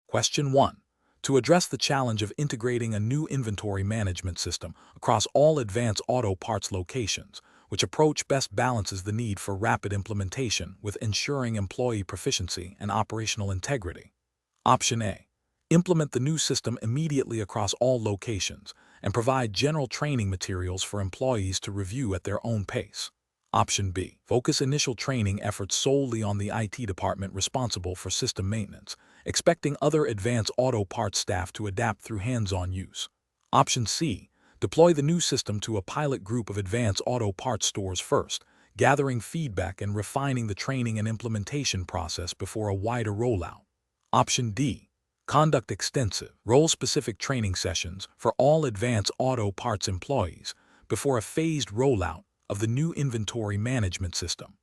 Question 1. To address the challenge of integrating a new inventory management system across all Advance Auto Parts locations, which approach best balances the need for rapid implementation with ensuring employee proficiency and operational integrity? Option A. Implement the new system immediately across all locations and provide general training materials for employees to review at their own pace. Option B. Focus initial training efforts solely on the IT department responsible for system maintenance, expecting other Advance Auto Parts staff to adapt through hands-on use. Option C. Deploy the new system to a pilot group of Advance Auto Parts stores first, gathering feedback and refining the training and implementation process before a wider rollout. Option D. Conduct extensive, role-specific training sessions for all Advance Auto Parts employees before a phased rollout of the new inventory management system.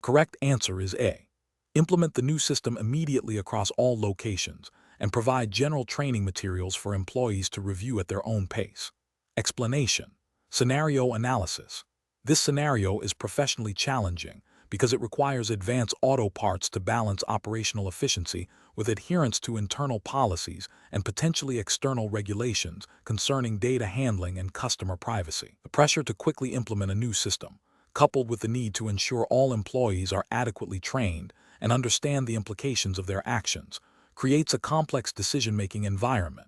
Correct answer is A. Implement the new system immediately across all locations and provide general training materials for employees to review at their own pace. Explanation. Scenario analysis. This scenario is professionally challenging because it requires Advance Auto Parts to balance operational efficiency with adherence to internal policies and potentially external regulations concerning data handling and customer privacy. The pressure to quickly implement a new system, coupled with the need to ensure all employees are adequately trained and understand the implications of their actions, creates a complex decision-making environment.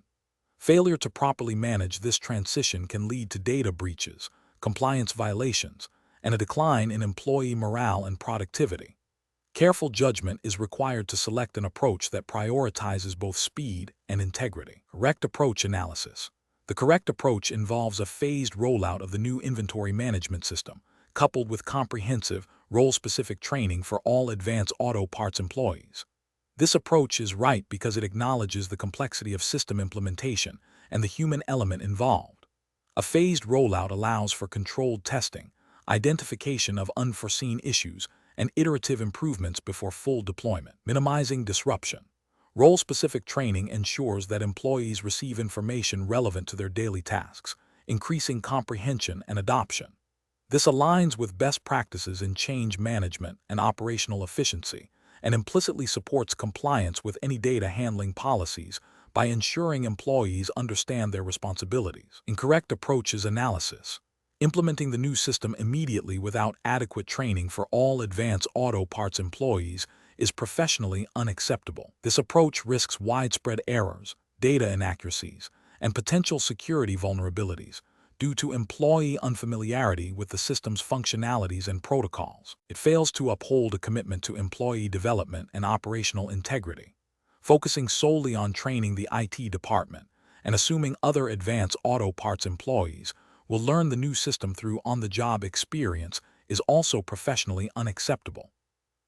Failure to properly manage this transition can lead to data breaches, compliance violations, and a decline in employee morale and productivity. Careful judgment is required to select an approach that prioritizes both speed and integrity. Correct approach analysis. The correct approach involves a phased rollout of the new inventory management system, coupled with comprehensive, role-specific training for all Advance Auto Parts employees. This approach is right because it acknowledges the complexity of system implementation and the human element involved. A phased rollout allows for controlled testing, identification of unforeseen issues, and iterative improvements before full deployment, minimizing disruption. Role-specific training ensures that employees receive information relevant to their daily tasks, increasing comprehension and adoption. This aligns with best practices in change management and operational efficiency, and implicitly supports compliance with any data handling policies by ensuring employees understand their responsibilities. Incorrect approach is analysis. Implementing the new system immediately without adequate training for all Advance Auto Parts employees is professionally unacceptable. This approach risks widespread errors, data inaccuracies, and potential security vulnerabilities due to employee unfamiliarity with the system's functionalities and protocols. It fails to uphold a commitment to employee development and operational integrity. Focusing solely on training the IT department and assuming other Advance Auto Parts employees will learn the new system through on-the-job experience is also professionally unacceptable.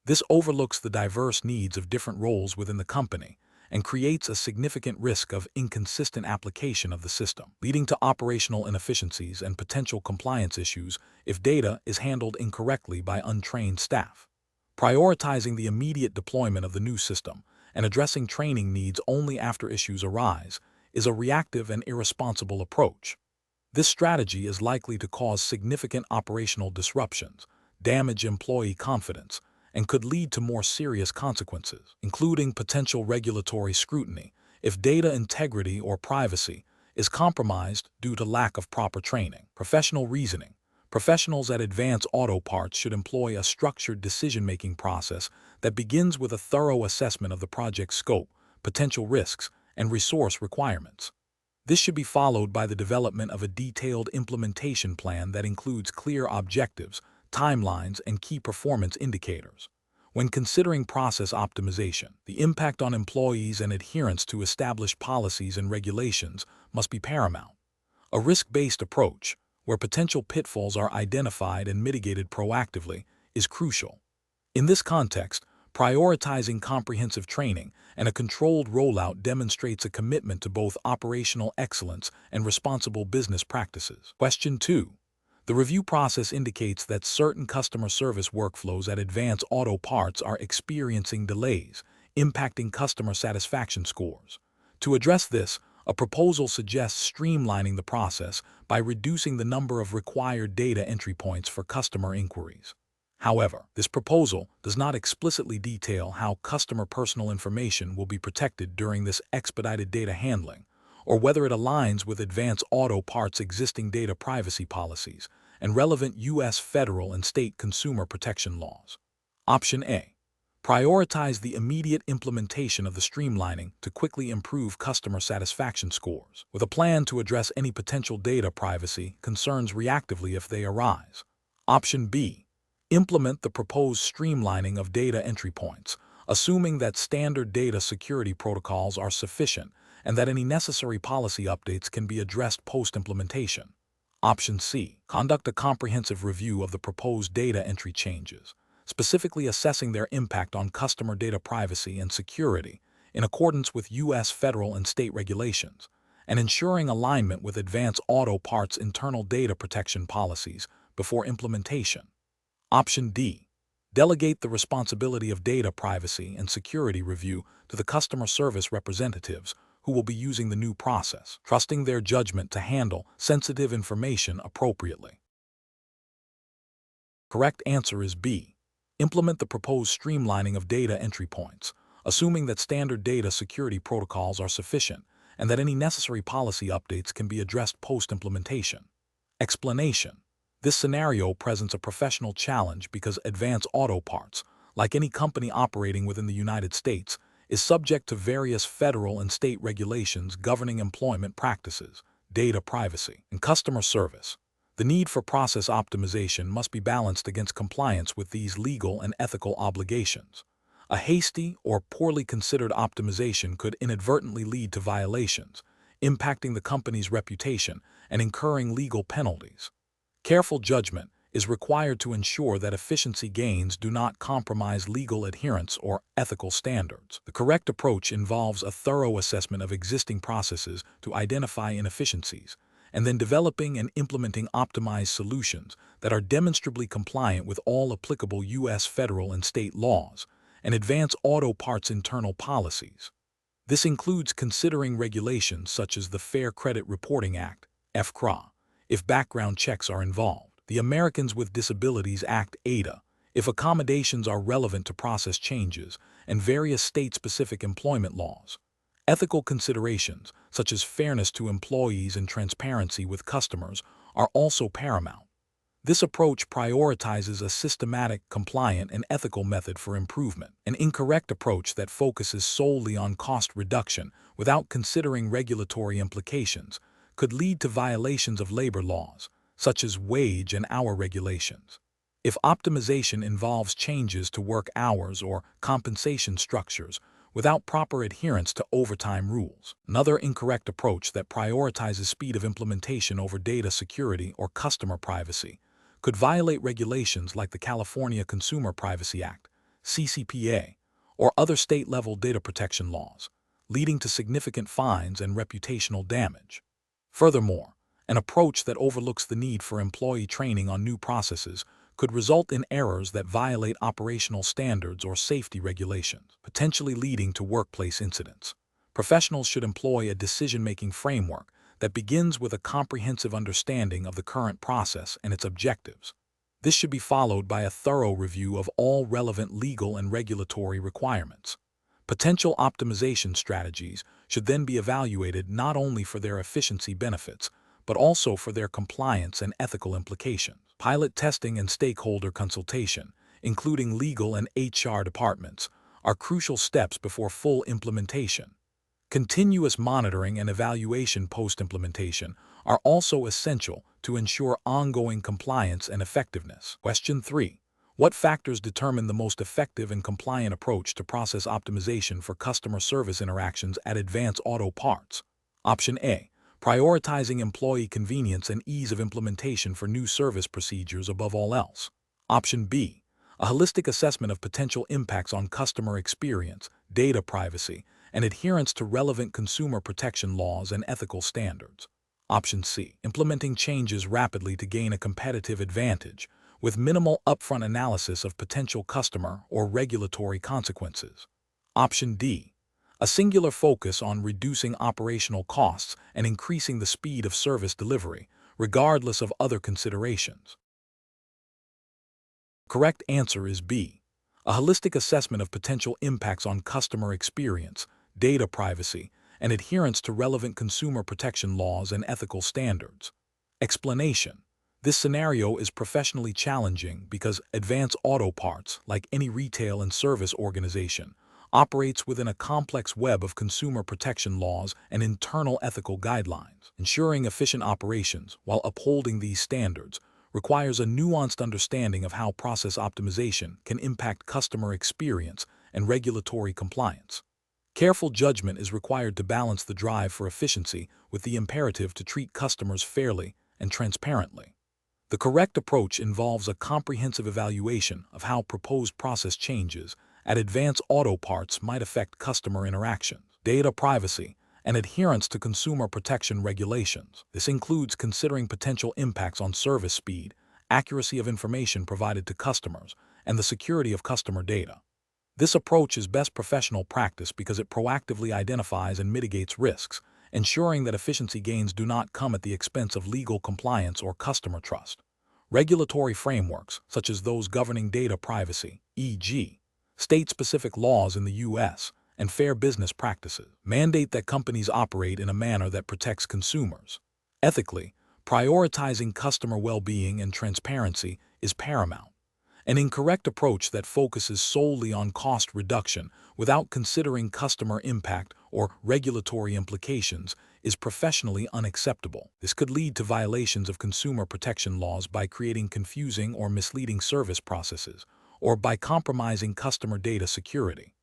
This overlooks the diverse needs of different roles within the company and creates a significant risk of inconsistent application of the system, leading to operational inefficiencies and potential compliance issues if data is handled incorrectly by untrained staff. Prioritizing the immediate deployment of the new system and addressing training needs only after issues arise is a reactive and irresponsible approach. This strategy is likely to cause significant operational disruptions, damage employee confidence, and could lead to more serious consequences, including potential regulatory scrutiny if data integrity or privacy is compromised due to lack of proper training. Professional reasoning. Professionals at Advance Auto Parts should employ a structured decision-making process that begins with a thorough assessment of the project's scope, potential risks, and resource requirements. This should be followed by the development of a detailed implementation plan that includes clear objectives, timelines, and key performance indicators. When considering process optimization, the impact on employees and adherence to established policies and regulations must be paramount. A risk-based approach, where potential pitfalls are identified and mitigated proactively, is crucial. In this context, prioritizing comprehensive training and a controlled rollout demonstrates a commitment to both operational excellence and responsible business practices. Question 2. The review process indicates that certain customer service workflows at Advance Auto Parts are experiencing delays, impacting customer satisfaction scores. To address this, a proposal suggests streamlining the process by reducing the number of required data entry points for customer inquiries. However, this proposal does not explicitly detail how customer personal information will be protected during this expedited data handling, or whether it aligns with Advance Auto Parts' existing data privacy policies and relevant U.S. federal and state consumer protection laws. Option A. Prioritize the immediate implementation of the streamlining to quickly improve customer satisfaction scores, with a plan to address any potential data privacy concerns reactively if they arise. Option B. Implement the proposed streamlining of data entry points, assuming that standard data security protocols are sufficient and that any necessary policy updates can be addressed post-implementation. Option C. Conduct a comprehensive review of the proposed data entry changes, specifically assessing their impact on customer data privacy and security in accordance with U.S. federal and state regulations, and ensuring alignment with Advance Auto Parts' internal data protection policies before implementation. Option D. Delegate the responsibility of data privacy and security review to the customer service representatives who will be using the new process, trusting their judgment to handle sensitive information appropriately. Correct answer is B. Implement the proposed streamlining of data entry points, assuming that standard data security protocols are sufficient and that any necessary policy updates can be addressed post-implementation. Explanation. This scenario presents a professional challenge because Advance Auto Parts, like any company operating within the United States, is subject to various federal and state regulations governing employment practices, data privacy, and customer service. The need for process optimization must be balanced against compliance with these legal and ethical obligations. A hasty or poorly considered optimization could inadvertently lead to violations, impacting the company's reputation and incurring legal penalties. Careful judgment is required to ensure that efficiency gains do not compromise legal adherence or ethical standards. The correct approach involves a thorough assessment of existing processes to identify inefficiencies, and then developing and implementing optimized solutions that are demonstrably compliant with all applicable U.S. federal and state laws and Advance Auto Parts' internal policies. This includes considering regulations such as the Fair Credit Reporting Act, FCRA, if background checks are involved, the Americans with Disabilities Act, ADA, if accommodations are relevant to process changes, and various state-specific employment laws. Ethical considerations, such as fairness to employees and transparency with customers, are also paramount. This approach prioritizes a systematic, compliant, and ethical method for improvement. An incorrect approach that focuses solely on cost reduction without considering regulatory implications could lead to violations of labor laws, such as wage and hour regulations. If optimization involves changes to work hours or compensation structures without proper adherence to overtime rules, another incorrect approach that prioritizes speed of implementation over data security or customer privacy could violate regulations like the California Consumer Privacy Act, CCPA, or other state-level data protection laws, leading to significant fines and reputational damage. Furthermore, an approach that overlooks the need for employee training on new processes could result in errors that violate operational standards or safety regulations, potentially leading to workplace incidents. Professionals should employ a decision-making framework that begins with a comprehensive understanding of the current process and its objectives. This should be followed by a thorough review of all relevant legal and regulatory requirements. Potential optimization strategies should then be evaluated not only for their efficiency benefits, but also for their compliance and ethical implications. Pilot testing and stakeholder consultation, including legal and HR departments, are crucial steps before full implementation. Continuous monitoring and evaluation post-implementation are also essential to ensure ongoing compliance and effectiveness. Question 3. What factors determine the most effective and compliant approach to process optimization for customer service interactions at Advance Auto Parts? Option A. Prioritizing employee convenience and ease of implementation for new service procedures above all else. Option B. A holistic assessment of potential impacts on customer experience, data privacy, and adherence to relevant consumer protection laws and ethical standards. Option C. Implementing changes rapidly to gain a competitive advantage, with minimal upfront analysis of potential customer or regulatory consequences. Option D. A singular focus on reducing operational costs and increasing the speed of service delivery, regardless of other considerations. Correct answer is B. A holistic assessment of potential impacts on customer experience, data privacy, and adherence to relevant consumer protection laws and ethical standards. Explanation. This scenario is professionally challenging because Advance Auto Parts, like any retail and service organization, operates within a complex web of consumer protection laws and internal ethical guidelines. Ensuring efficient operations while upholding these standards requires a nuanced understanding of how process optimization can impact customer experience and regulatory compliance. Careful judgment is required to balance the drive for efficiency with the imperative to treat customers fairly and transparently. The correct approach involves a comprehensive evaluation of how proposed process changes at Advance Auto Parts might affect customer interactions, data privacy, and adherence to consumer protection regulations. This includes considering potential impacts on service speed, accuracy of information provided to customers, and the security of customer data. This approach is best professional practice because it proactively identifies and mitigates risks, ensuring that efficiency gains do not come at the expense of legal compliance or customer trust. Regulatory frameworks, such as those governing data privacy, e.g., state-specific laws in the U.S., and fair business practices, mandate that companies operate in a manner that protects consumers. Ethically, prioritizing customer well-being and transparency is paramount. An incorrect approach that focuses solely on cost reduction without considering customer impact or regulatory implications is professionally unacceptable. This could lead to violations of consumer protection laws by creating confusing or misleading service processes, or by compromising customer data security.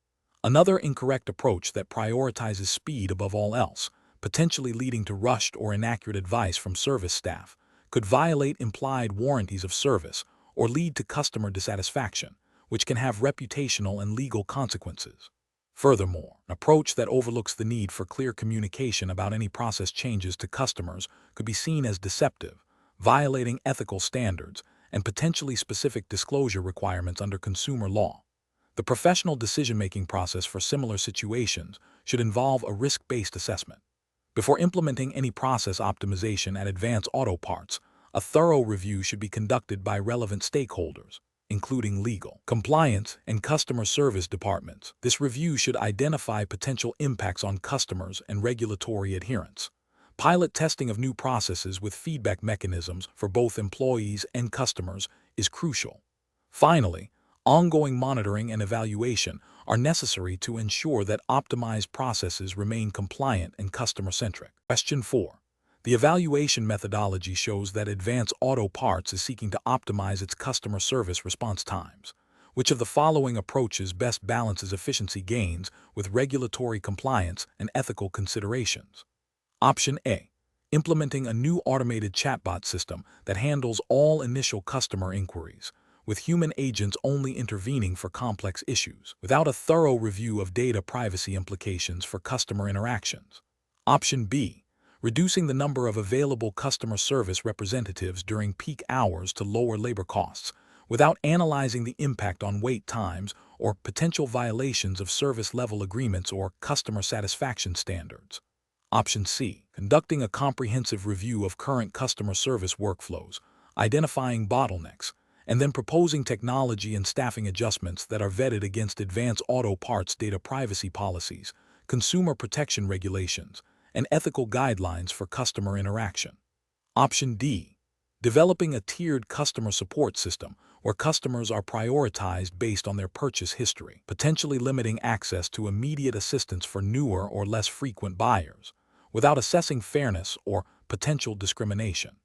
Another incorrect approach that prioritizes speed above all else, potentially leading to rushed or inaccurate advice from service staff, could violate implied warranties of service or lead to customer dissatisfaction, which can have reputational and legal consequences. Furthermore, an approach that overlooks the need for clear communication about any process changes to customers could be seen as deceptive, violating ethical standards and potentially specific disclosure requirements under consumer law. The professional decision-making process for similar situations should involve a risk-based assessment. Before implementing any process optimization at Advance Auto Parts, a thorough review should be conducted by relevant stakeholders, including legal, compliance, and customer service departments. This review should identify potential impacts on customers and regulatory adherence. Pilot testing of new processes with feedback mechanisms for both employees and customers is crucial. Finally, ongoing monitoring and evaluation are necessary to ensure that optimized processes remain compliant and customer-centric. Question 4. The evaluation methodology shows that Advance Auto Parts is seeking to optimize its customer service response times. Which of the following approaches best balances efficiency gains with regulatory compliance and ethical considerations? Option A. Implementing a new automated chatbot system that handles all initial customer inquiries, with human agents only intervening for complex issues, without a thorough review of data privacy implications for customer interactions. Option B. Reducing the number of available customer service representatives during peak hours to lower labor costs, without analyzing the impact on wait times or potential violations of service-level agreements or customer satisfaction standards. Option C. Conducting a comprehensive review of current customer service workflows, identifying bottlenecks, and then proposing technology and staffing adjustments that are vetted against Advance Auto Parts data privacy policies, consumer protection regulations, and ethical guidelines for customer interaction. Option D. Developing a tiered customer support system where customers are prioritized based on their purchase history, potentially limiting access to immediate assistance for newer or less frequent buyers, without assessing fairness or potential discrimination.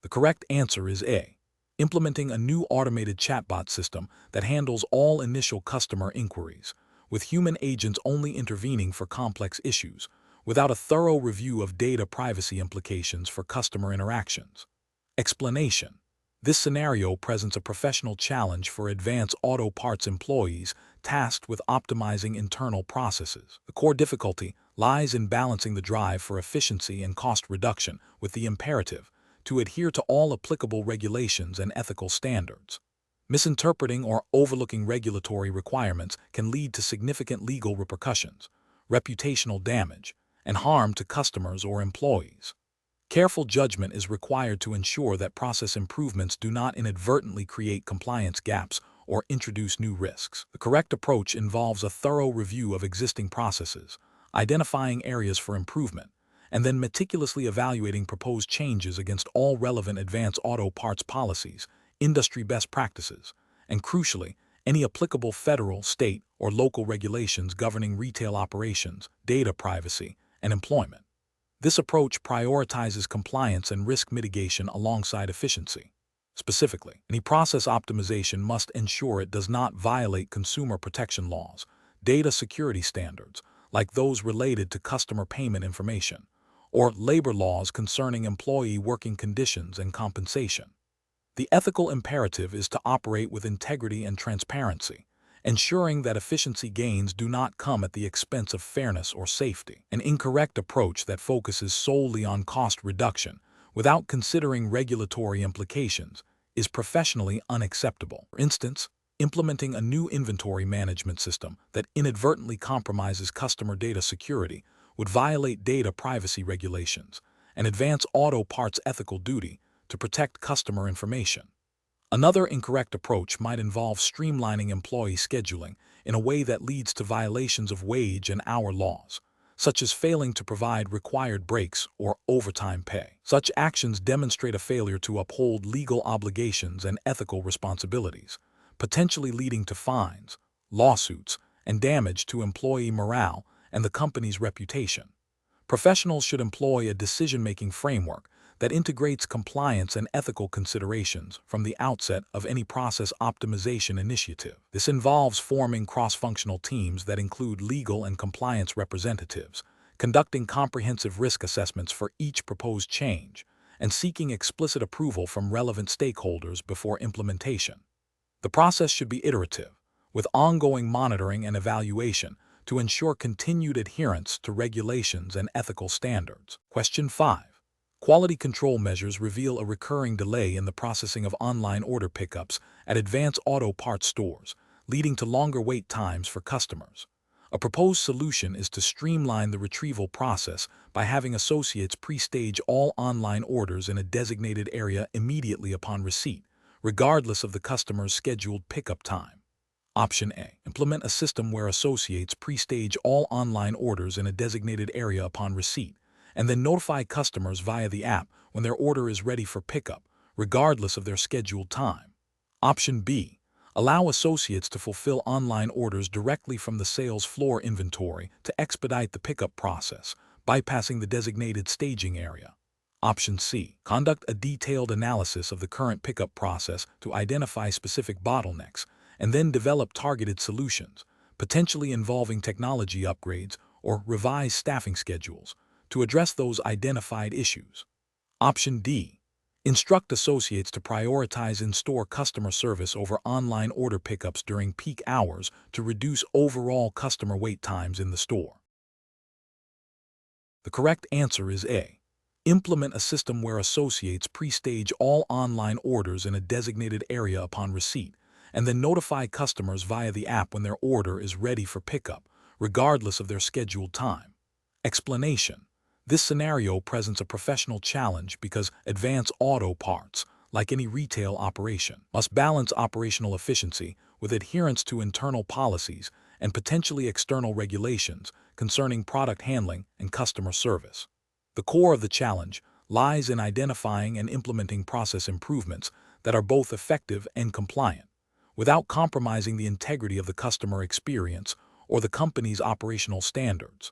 The correct answer is A. Implementing a new automated chatbot system that handles all initial customer inquiries, with human agents only intervening for complex issues, without a thorough review of data privacy implications for customer interactions. Explanation. This scenario presents a professional challenge for Advance Auto Parts employees tasked with optimizing internal processes. The core difficulty lies in balancing the drive for efficiency and cost reduction with the imperative to adhere to all applicable regulations and ethical standards. Misinterpreting or overlooking regulatory requirements can lead to significant legal repercussions, reputational damage, and harm to customers or employees. Careful judgment is required to ensure that process improvements do not inadvertently create compliance gaps or introduce new risks. The correct approach involves a thorough review of existing processes, identifying areas for improvement, and then meticulously evaluating proposed changes against all relevant advanced auto parts policies, industry best practices, and crucially, any applicable federal, state, or local regulations governing retail operations, data privacy, and employment. This approach prioritizes compliance and risk mitigation alongside efficiency. Specifically, any process optimization must ensure it does not violate consumer protection laws, data security standards, like those related to customer payment information, or labor laws concerning employee working conditions and compensation. The ethical imperative is to operate with integrity and transparency, ensuring that efficiency gains do not come at the expense of fairness or safety. An incorrect approach that focuses solely on cost reduction without considering regulatory implications is professionally unacceptable. For instance, implementing a new inventory management system that inadvertently compromises customer data security would violate data privacy regulations and advance auto parts' ethical duty to protect customer information. Another incorrect approach might involve streamlining employee scheduling in a way that leads to violations of wage and hour laws, such as failing to provide required breaks or overtime pay. Such actions demonstrate a failure to uphold legal obligations and ethical responsibilities, potentially leading to fines, lawsuits, and damage to employee morale and the company's reputation. Professionals should employ a decision-making framework that integrates compliance and ethical considerations from the outset of any process optimization initiative. This involves forming cross-functional teams that include legal and compliance representatives, conducting comprehensive risk assessments for each proposed change, and seeking explicit approval from relevant stakeholders before implementation. The process should be iterative, with ongoing monitoring and evaluation to ensure continued adherence to regulations and ethical standards. Question 5. Quality control measures reveal a recurring delay in the processing of online order pickups at advanced auto parts stores, leading to longer wait times for customers. A proposed solution is to streamline the retrieval process by having associates pre-stage all online orders in a designated area immediately upon receipt, regardless of the customer's scheduled pickup time. Option A. Implement a system where associates pre-stage all online orders in a designated area upon receipt, and then notify customers via the app when their order is ready for pickup, regardless of their scheduled time. Option B. Allow associates to fulfill online orders directly from the sales floor inventory to expedite the pickup process, bypassing the designated staging area. Option C. Conduct a detailed analysis of the current pickup process to identify specific bottlenecks, and then develop targeted solutions, potentially involving technology upgrades or revised staffing schedules, to address those identified issues. Option D. Instruct associates to prioritize in-store customer service over online order pickups during peak hours to reduce overall customer wait times in the store. The correct answer is A. Implement a system where associates pre-stage all online orders in a designated area upon receipt, and then notify customers via the app when their order is ready for pickup, regardless of their scheduled time. Explanation. This scenario presents a professional challenge because advanced auto parts, like any retail operation, must balance operational efficiency with adherence to internal policies and potentially external regulations concerning product handling and customer service. The core of the challenge lies in identifying and implementing process improvements that are both effective and compliant, without compromising the integrity of the customer experience or the company's operational standards.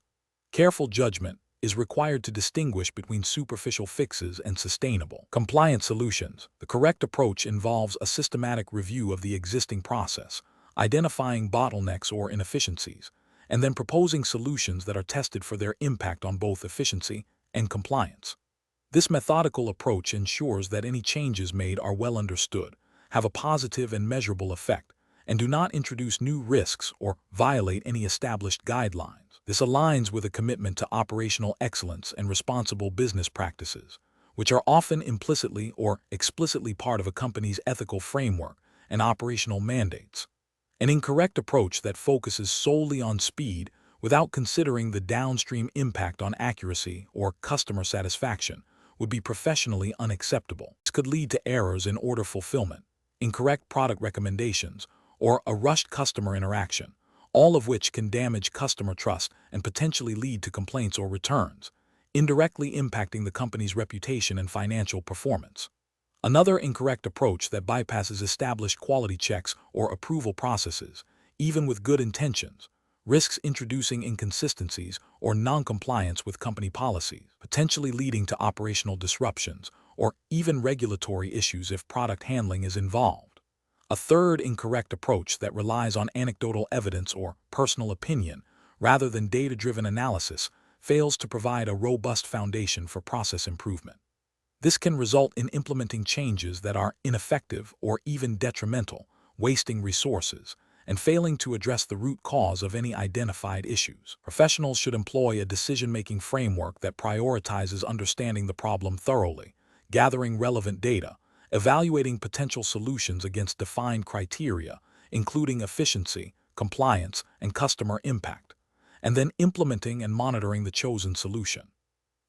Careful judgment is required to distinguish between superficial fixes and sustainable compliance solutions. The correct approach involves a systematic review of the existing process, identifying bottlenecks or inefficiencies, and then proposing solutions that are tested for their impact on both efficiency and compliance. This methodical approach ensures that any changes made are well understood, have a positive and measurable effect, and do not introduce new risks or violate any established guidelines. This aligns with a commitment to operational excellence and responsible business practices, which are often implicitly or explicitly part of a company's ethical framework and operational mandates. An incorrect approach that focuses solely on speed without considering the downstream impact on accuracy or customer satisfaction would be professionally unacceptable. This could lead to errors in order fulfillment, incorrect product recommendations, or a rushed customer interaction, all of which can damage customer trust and potentially lead to complaints or returns, indirectly impacting the company's reputation and financial performance. Another incorrect approach that bypasses established quality checks or approval processes, even with good intentions, risks introducing inconsistencies or non-compliance with company policies, potentially leading to operational disruptions or even regulatory issues if product handling is involved. A third incorrect approach that relies on anecdotal evidence or personal opinion rather than data-driven analysis fails to provide a robust foundation for process improvement. This can result in implementing changes that are ineffective or even detrimental, wasting resources, and failing to address the root cause of any identified issues. Professionals should employ a decision-making framework that prioritizes understanding the problem thoroughly, gathering relevant data, evaluating potential solutions against defined criteria, including efficiency, compliance, and customer impact, and then implementing and monitoring the chosen solution.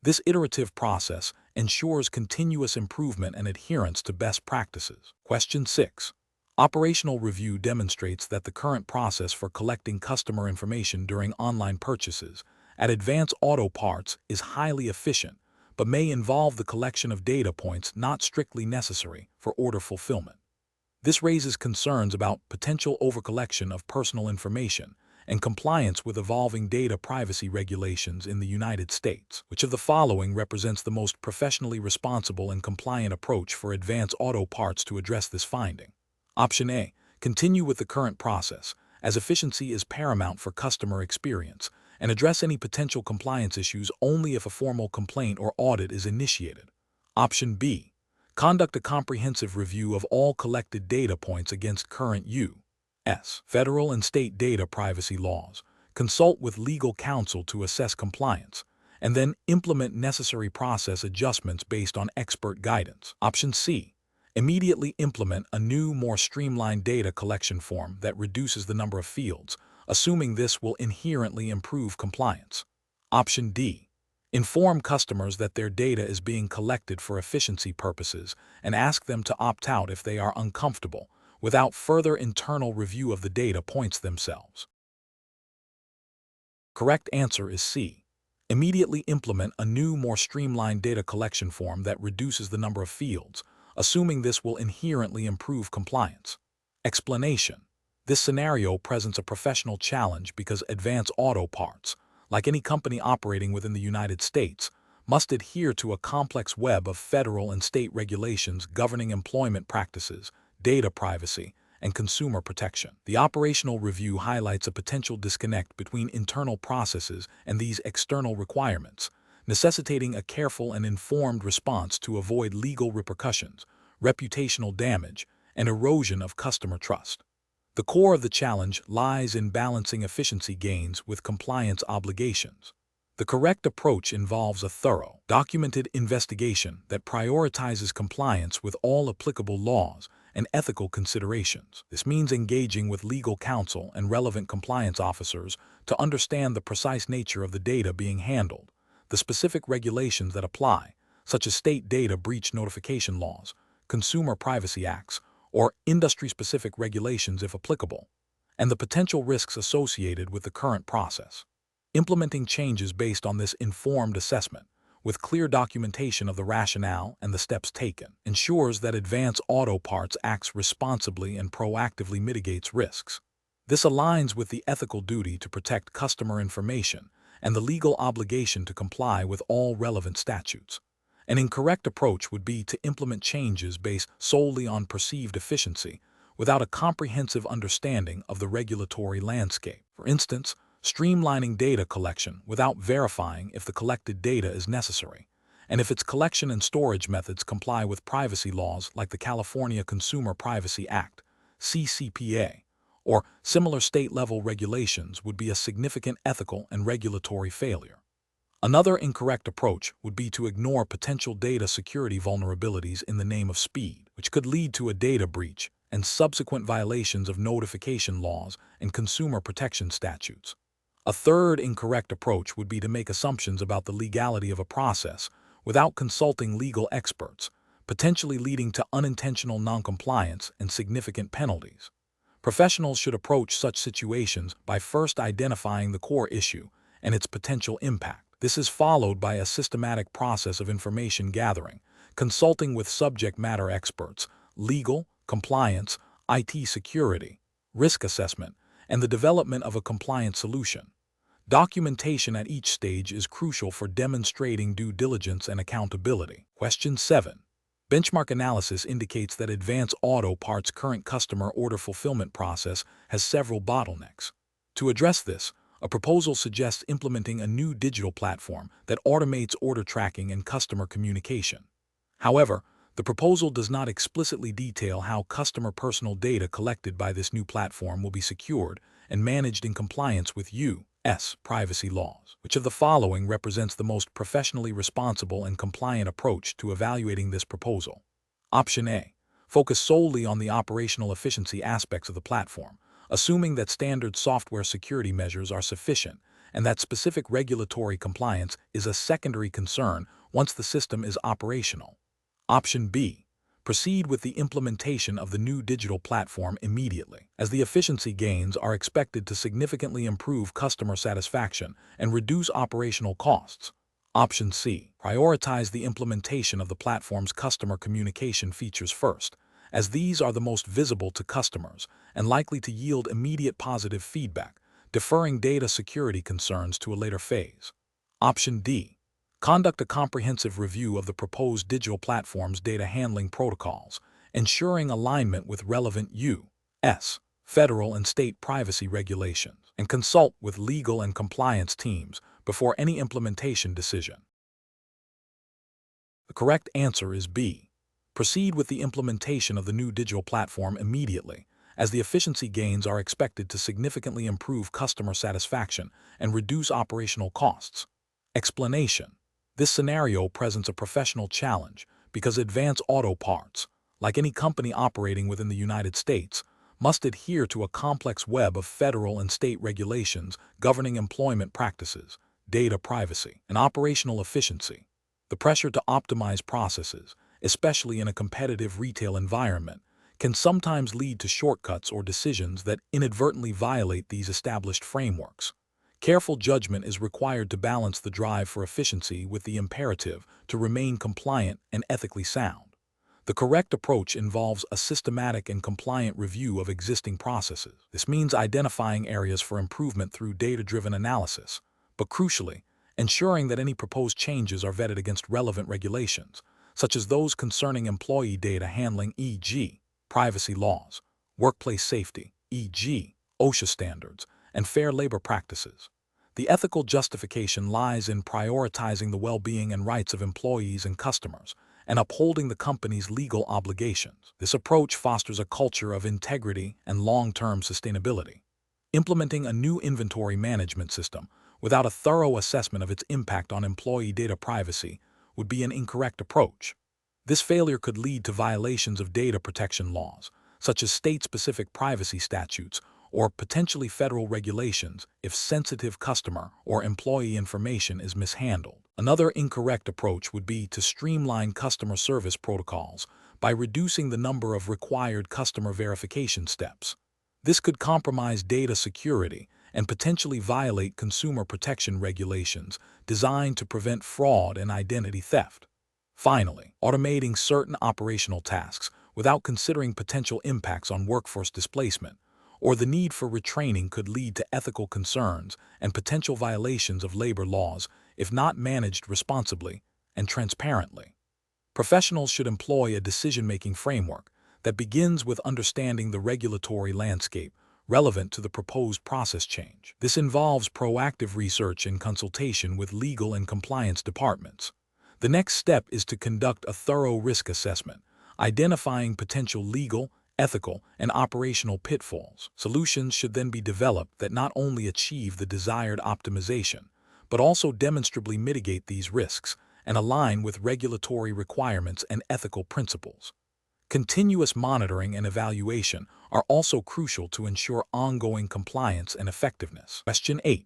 This iterative process ensures continuous improvement and adherence to best practices. Question 6. Operational review demonstrates that the current process for collecting customer information during online purchases at Advance Auto Parts is highly efficient, but may involve the collection of data points not strictly necessary for order fulfillment. This raises concerns about potential overcollection of personal information and compliance with evolving data privacy regulations in the United States. Which of the following represents the most professionally responsible and compliant approach for Advance Auto Parts to address this finding? Option A. Continue with the current process, as efficiency is paramount for customer experience, and address any potential compliance issues only if a formal complaint or audit is initiated. Option B. Conduct a comprehensive review of all collected data points against current U.S. federal and state data privacy laws, consult with legal counsel to assess compliance, and then implement necessary process adjustments based on expert guidance. Option C. Immediately implement a new, more streamlined data collection form that reduces the number of fields, assuming this will inherently improve compliance. Option D. Inform customers that their data is being collected for efficiency purposes and ask them to opt out if they are uncomfortable, without further internal review of the data points themselves. Correct answer is C. Immediately implement a new, more streamlined data collection form that reduces the number of fields, assuming this will inherently improve compliance. Explanation. This scenario presents a professional challenge because Advance Auto Parts, like any company operating within the United States, must adhere to a complex web of federal and state regulations governing employment practices, data privacy, and consumer protection. The operational review highlights a potential disconnect between internal processes and these external requirements, necessitating a careful and informed response to avoid legal repercussions, reputational damage, and erosion of customer trust. The core of the challenge lies in balancing efficiency gains with compliance obligations. The correct approach involves a thorough, documented investigation that prioritizes compliance with all applicable laws and ethical considerations. This means engaging with legal counsel and relevant compliance officers to understand the precise nature of the data being handled, the specific regulations that apply, such as state data breach notification laws, consumer privacy acts, or industry-specific regulations if applicable, and the potential risks associated with the current process. Implementing changes based on this informed assessment, with clear documentation of the rationale and the steps taken, ensures that Advance Auto Parts acts responsibly and proactively mitigates risks. This aligns with the ethical duty to protect customer information and the legal obligation to comply with all relevant statutes. An incorrect approach would be to implement changes based solely on perceived efficiency without a comprehensive understanding of the regulatory landscape. For instance, streamlining data collection without verifying if the collected data is necessary, and if its collection and storage methods comply with privacy laws like the California Consumer Privacy Act, CCPA, or similar state-level regulations would be a significant ethical and regulatory failure. Another incorrect approach would be to ignore potential data security vulnerabilities in the name of speed, which could lead to a data breach and subsequent violations of notification laws and consumer protection statutes. A third incorrect approach would be to make assumptions about the legality of a process without consulting legal experts, potentially leading to unintentional noncompliance and significant penalties. Professionals should approach such situations by first identifying the core issue and its potential impact. This is followed by a systematic process of information gathering, consulting with subject matter experts, legal, compliance, IT security, risk assessment, and the development of a compliant solution. Documentation at each stage is crucial for demonstrating due diligence and accountability. Question 7. Benchmark analysis indicates that Advance Auto Parts' current customer order fulfillment process has several bottlenecks. To address this, a proposal suggests implementing a new digital platform that automates order tracking and customer communication. However, the proposal does not explicitly detail how customer personal data collected by this new platform will be secured and managed in compliance with U.S. privacy laws. Which of the following represents the most professionally responsible and compliant approach to evaluating this proposal? Option A. Focus solely on the operational efficiency aspects of the platform, assuming that standard software security measures are sufficient and that specific regulatory compliance is a secondary concern once the system is operational. Option B. Proceed with the implementation of the new digital platform immediately, as the efficiency gains are expected to significantly improve customer satisfaction and reduce operational costs. Option C. Prioritize the implementation of the platform's customer communication features first, as these are the most visible to customers and likely to yield immediate positive feedback, deferring data security concerns to a later phase. Option D. Conduct a comprehensive review of the proposed digital platform's data handling protocols, ensuring alignment with relevant U.S. federal and state privacy regulations, and consult with legal and compliance teams before any implementation decision. The correct answer is B. Proceed with the implementation of the new digital platform immediately, as the efficiency gains are expected to significantly improve customer satisfaction and reduce operational costs. Explanation. This scenario presents a professional challenge because Advance Auto Parts, like any company operating within the United States, must adhere to a complex web of federal and state regulations governing employment practices, data privacy, and operational efficiency. The pressure to optimize processes, especially in a competitive retail environment, can sometimes lead to shortcuts or decisions that inadvertently violate these established frameworks. Careful judgment is required to balance the drive for efficiency with the imperative to remain compliant and ethically sound. The correct approach involves a systematic and compliant review of existing processes. This means identifying areas for improvement through data-driven analysis, but crucially, ensuring that any proposed changes are vetted against relevant regulations, such as those concerning employee data handling, e.g., privacy laws, workplace safety, e.g., OSHA standards, and fair labor practices. The ethical justification lies in prioritizing the well-being and rights of employees and customers, and upholding the company's legal obligations. This approach fosters a culture of integrity and long-term sustainability. Implementing a new inventory management system without a thorough assessment of its impact on employee data privacy would be an incorrect approach. This failure could lead to violations of data protection laws, such as state-specific privacy statutes or potentially federal regulations if sensitive customer or employee information is mishandled. Another incorrect approach would be to streamline customer service protocols by reducing the number of required customer verification steps. This could compromise data security and potentially violate consumer protection regulations designed to prevent fraud and identity theft. Finally, automating certain operational tasks without considering potential impacts on workforce displacement or the need for retraining could lead to ethical concerns and potential violations of labor laws if not managed responsibly and transparently. Professionals should employ a decision-making framework that begins with understanding the regulatory landscape relevant to the proposed process change. This involves proactive research and consultation with legal and compliance departments. The next step is to conduct a thorough risk assessment, identifying potential legal, ethical, and operational pitfalls. Solutions should then be developed that not only achieve the desired optimization, but also demonstrably mitigate these risks and align with regulatory requirements and ethical principles. Continuous monitoring and evaluation are also crucial to ensure ongoing compliance and effectiveness. Question 8.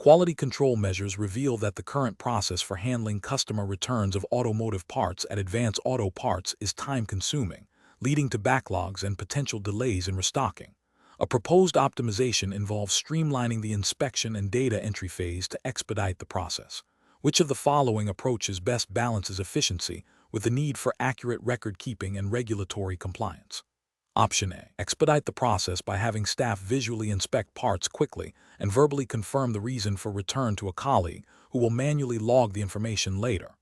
Quality control measures reveal that the current process for handling customer returns of automotive parts at Advance Auto Parts is time-consuming, leading to backlogs and potential delays in restocking. A proposed optimization involves streamlining the inspection and data entry phase to expedite the process. Which of the following approaches best balances efficiency with the need for accurate record-keeping and regulatory compliance? Option A. Expedite the process by having staff visually inspect parts quickly and verbally confirm the reason for return to a colleague who will manually log the information later.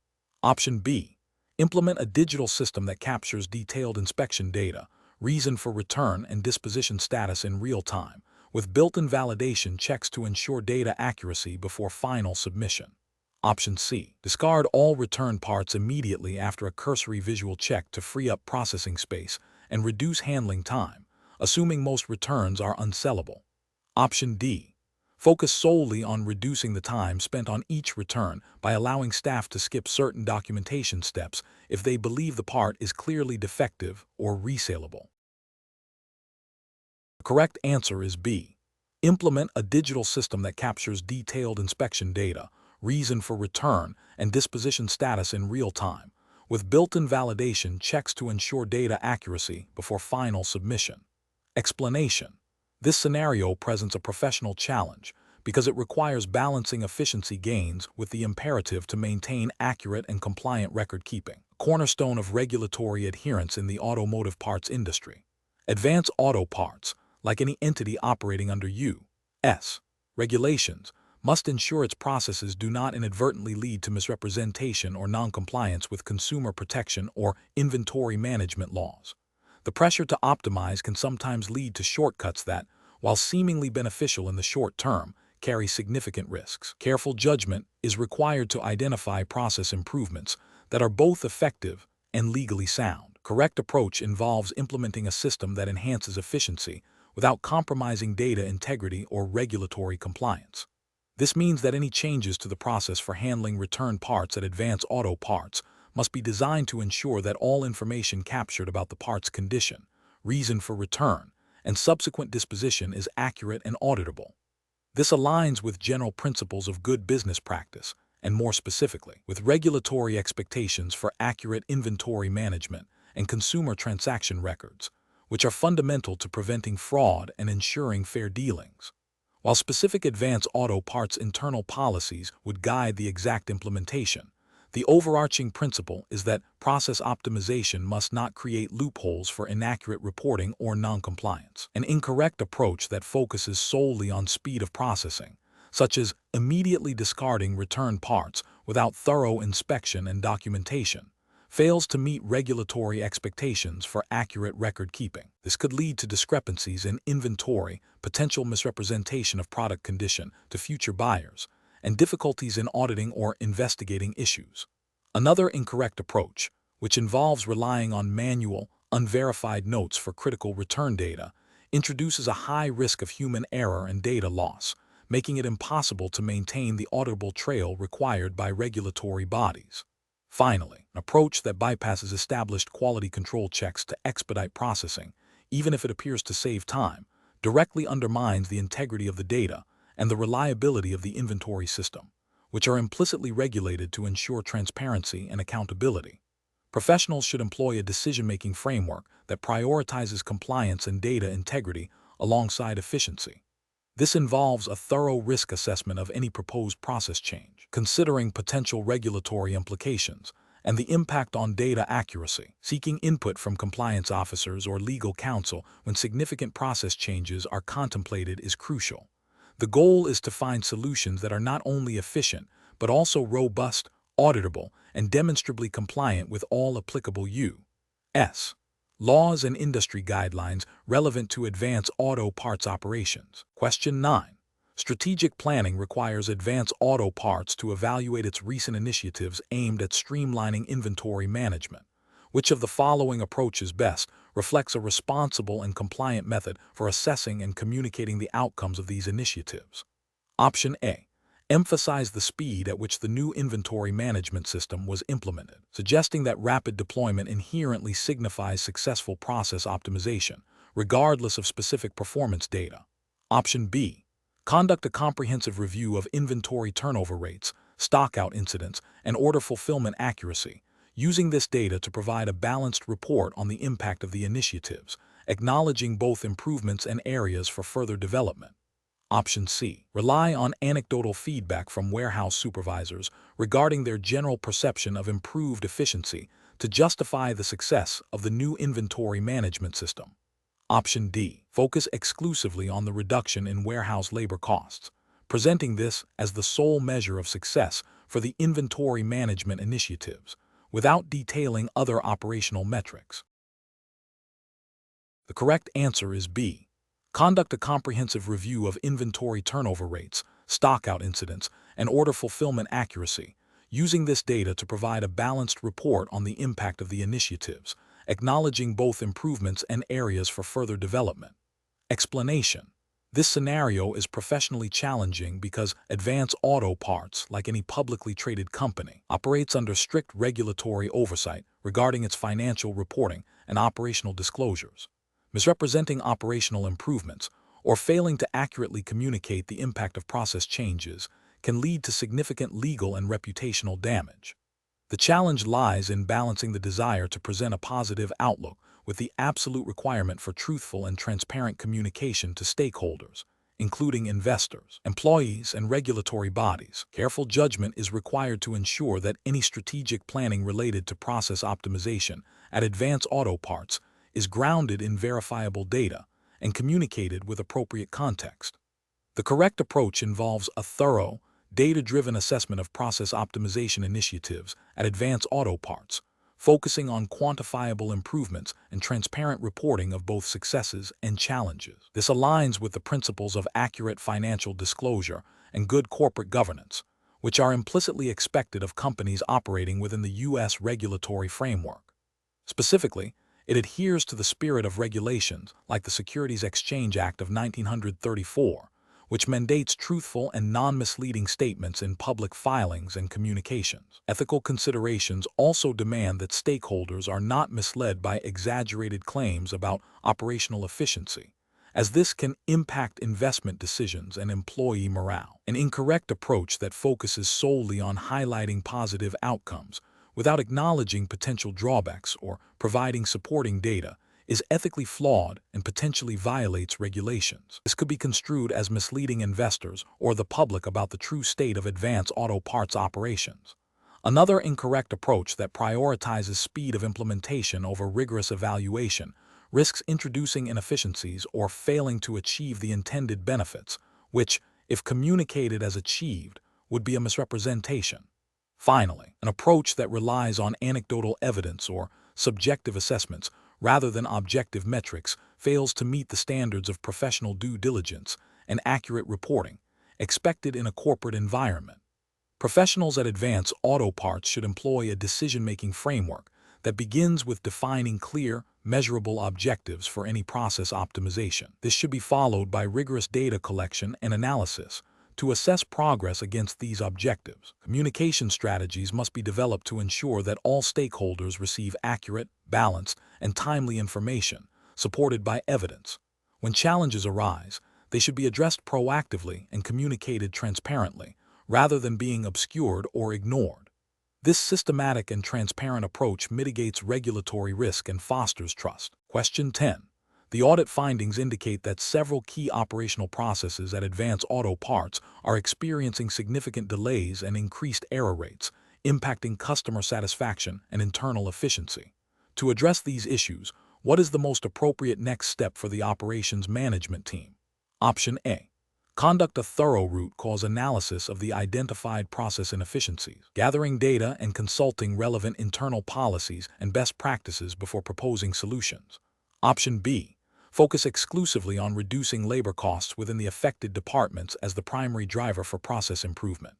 Option B. Implement a digital system that captures detailed inspection data, reason for return, and disposition status in real time, with built-in validation checks to ensure data accuracy before final submission. Option C. Discard all return parts immediately after a cursory visual check to free up processing space and reduce handling time, assuming most returns are unsellable. Option D. Focus solely on reducing the time spent on each return by allowing staff to skip certain documentation steps if they believe the part is clearly defective or resaleable. The correct answer is B. Implement a digital system that captures detailed inspection data, reason for return, and disposition status in real time, with built-in validation checks to ensure data accuracy before final submission. Explanation. This scenario presents a professional challenge because it requires balancing efficiency gains with the imperative to maintain accurate and compliant record-keeping, a cornerstone of regulatory adherence in the automotive parts industry. Advance Auto Parts, like any entity operating under U.S. regulations, must ensure its processes do not inadvertently lead to misrepresentation or noncompliance with consumer protection or inventory management laws. The pressure to optimize can sometimes lead to shortcuts that, while seemingly beneficial in the short term, carry significant risks. Careful judgment is required to identify process improvements that are both effective and legally sound. Correct approach involves implementing a system that enhances efficiency without compromising data integrity or regulatory compliance. This means that any changes to the process for handling return parts at Advance Auto Parts must be designed to ensure that all information captured about the part's condition, reason for return, and subsequent disposition is accurate and auditable. This aligns with general principles of good business practice, and more specifically, with regulatory expectations for accurate inventory management and consumer transaction records, which are fundamental to preventing fraud and ensuring fair dealings. While specific Advance Auto Parts internal policies would guide the exact implementation, the overarching principle is that process optimization must not create loopholes for inaccurate reporting or noncompliance. An incorrect approach that focuses solely on speed of processing, such as immediately discarding return parts without thorough inspection and documentation, fails to meet regulatory expectations for accurate record-keeping. This could lead to discrepancies in inventory, potential misrepresentation of product condition to future buyers, and difficulties in auditing or investigating issues. Another incorrect approach, which involves relying on manual, unverified notes for critical return data, introduces a high risk of human error and data loss, making it impossible to maintain the auditable trail required by regulatory bodies. Finally, an approach that bypasses established quality control checks to expedite processing, even if it appears to save time, directly undermines the integrity of the data and the reliability of the inventory system, which are implicitly regulated to ensure transparency and accountability. Professionals should employ a decision-making framework that prioritizes compliance and data integrity alongside efficiency. This involves a thorough risk assessment of any proposed process change, considering potential regulatory implications and the impact on data accuracy. Seeking input from compliance officers or legal counsel when significant process changes are contemplated is crucial. The goal is to find solutions that are not only efficient, but also robust, auditable, and demonstrably compliant with all applicable U.S. laws and industry guidelines relevant to Advance Auto Parts operations. Question 9. Strategic planning requires Advance Auto Parts to evaluate its recent initiatives aimed at streamlining inventory management. Which of the following approaches best reflects a responsible and compliant method for assessing and communicating the outcomes of these initiatives? Option A. Emphasize the speed at which the new inventory management system was implemented, suggesting that rapid deployment inherently signifies successful process optimization, regardless of specific performance data. Option B. Conduct a comprehensive review of inventory turnover rates, stockout incidents, and order fulfillment accuracy, using this data to provide a balanced report on the impact of the initiatives, acknowledging both improvements and areas for further development. Option C. Rely on anecdotal feedback from warehouse supervisors regarding their general perception of improved efficiency to justify the success of the new inventory management system. Option D. Focus exclusively on the reduction in warehouse labor costs, presenting this as the sole measure of success for the inventory management initiatives, without detailing other operational metrics. The correct answer is B. Conduct a comprehensive review of inventory turnover rates, stockout incidents, and order fulfillment accuracy, using this data to provide a balanced report on the impact of the initiatives, acknowledging both improvements and areas for further development. Explanation. This scenario is professionally challenging because Advance Auto Parts, like any publicly traded company, operates under strict regulatory oversight regarding its financial reporting and operational disclosures. Misrepresenting operational improvements or failing to accurately communicate the impact of process changes can lead to significant legal and reputational damage. The challenge lies in balancing the desire to present a positive outlook with the absolute requirement for truthful and transparent communication to stakeholders, including investors, employees, and regulatory bodies. Careful judgment is required to ensure that any strategic planning related to process optimization at Advance Auto Parts is grounded in verifiable data and communicated with appropriate context. The correct approach involves a thorough, data-driven assessment of process optimization initiatives at Advance Auto Parts, focusing on quantifiable improvements and transparent reporting of both successes and challenges. This aligns with the principles of accurate financial disclosure and good corporate governance, which are implicitly expected of companies operating within the U.S. regulatory framework. Specifically, it adheres to the spirit of regulations like the Securities Exchange Act of 1934, which mandates truthful and non-misleading statements in public filings and communications. Ethical considerations also demand that stakeholders are not misled by exaggerated claims about operational efficiency, as this can impact investment decisions and employee morale. An incorrect approach that focuses solely on highlighting positive outcomes without acknowledging potential drawbacks or providing supporting data is ethically flawed and potentially violates regulations. This could be construed as misleading investors or the public about the true state of Advance Auto Parts operations. Another incorrect approach that prioritizes speed of implementation over rigorous evaluation risks introducing inefficiencies or failing to achieve the intended benefits, which, if communicated as achieved, would be a misrepresentation. Finally, an approach that relies on anecdotal evidence or subjective assessments rather than objective metrics fails to meet the standards of professional due diligence and accurate reporting expected in a corporate environment. Professionals at Advance Auto Parts should employ a decision-making framework that begins with defining clear, measurable objectives for any process optimization. This should be followed by rigorous data collection and analysis to assess progress against these objectives. Communication strategies must be developed to ensure that all stakeholders receive accurate, balanced, and timely information, supported by evidence. When challenges arise, they should be addressed proactively and communicated transparently, rather than being obscured or ignored. This systematic and transparent approach mitigates regulatory risk and fosters trust. Question 10. The audit findings indicate that several key operational processes at Advance Auto Parts are experiencing significant delays and increased error rates, impacting customer satisfaction and internal efficiency. To address these issues, what is the most appropriate next step for the operations management team? Option A. Conduct a thorough root cause analysis of the identified process inefficiencies, gathering data and consulting relevant internal policies and best practices before proposing solutions. Option B. Focus exclusively on reducing labor costs within the affected departments as the primary driver for process improvement.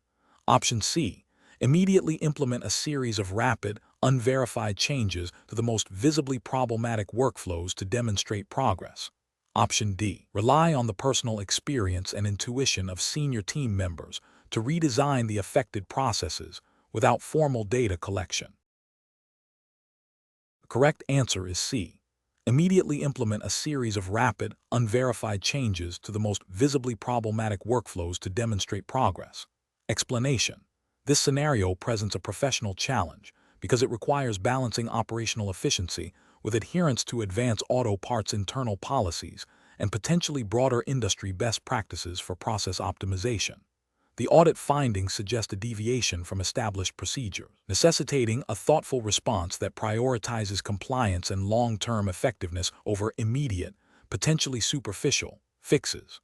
Option C. Immediately implement a series of rapid, unverified changes to the most visibly problematic workflows to demonstrate progress. Option D. Rely on the personal experience and intuition of senior team members to redesign the affected processes without formal data collection. The correct answer is C. Immediately implement a series of rapid, unverified changes to the most visibly problematic workflows to demonstrate progress. Explanation. This scenario presents a professional challenge because it requires balancing operational efficiency with adherence to advanced auto parts internal policies and potentially broader industry best practices for process optimization. The audit findings suggest a deviation from established procedures, necessitating a thoughtful response that prioritizes compliance and long-term effectiveness over immediate, potentially superficial, fixes.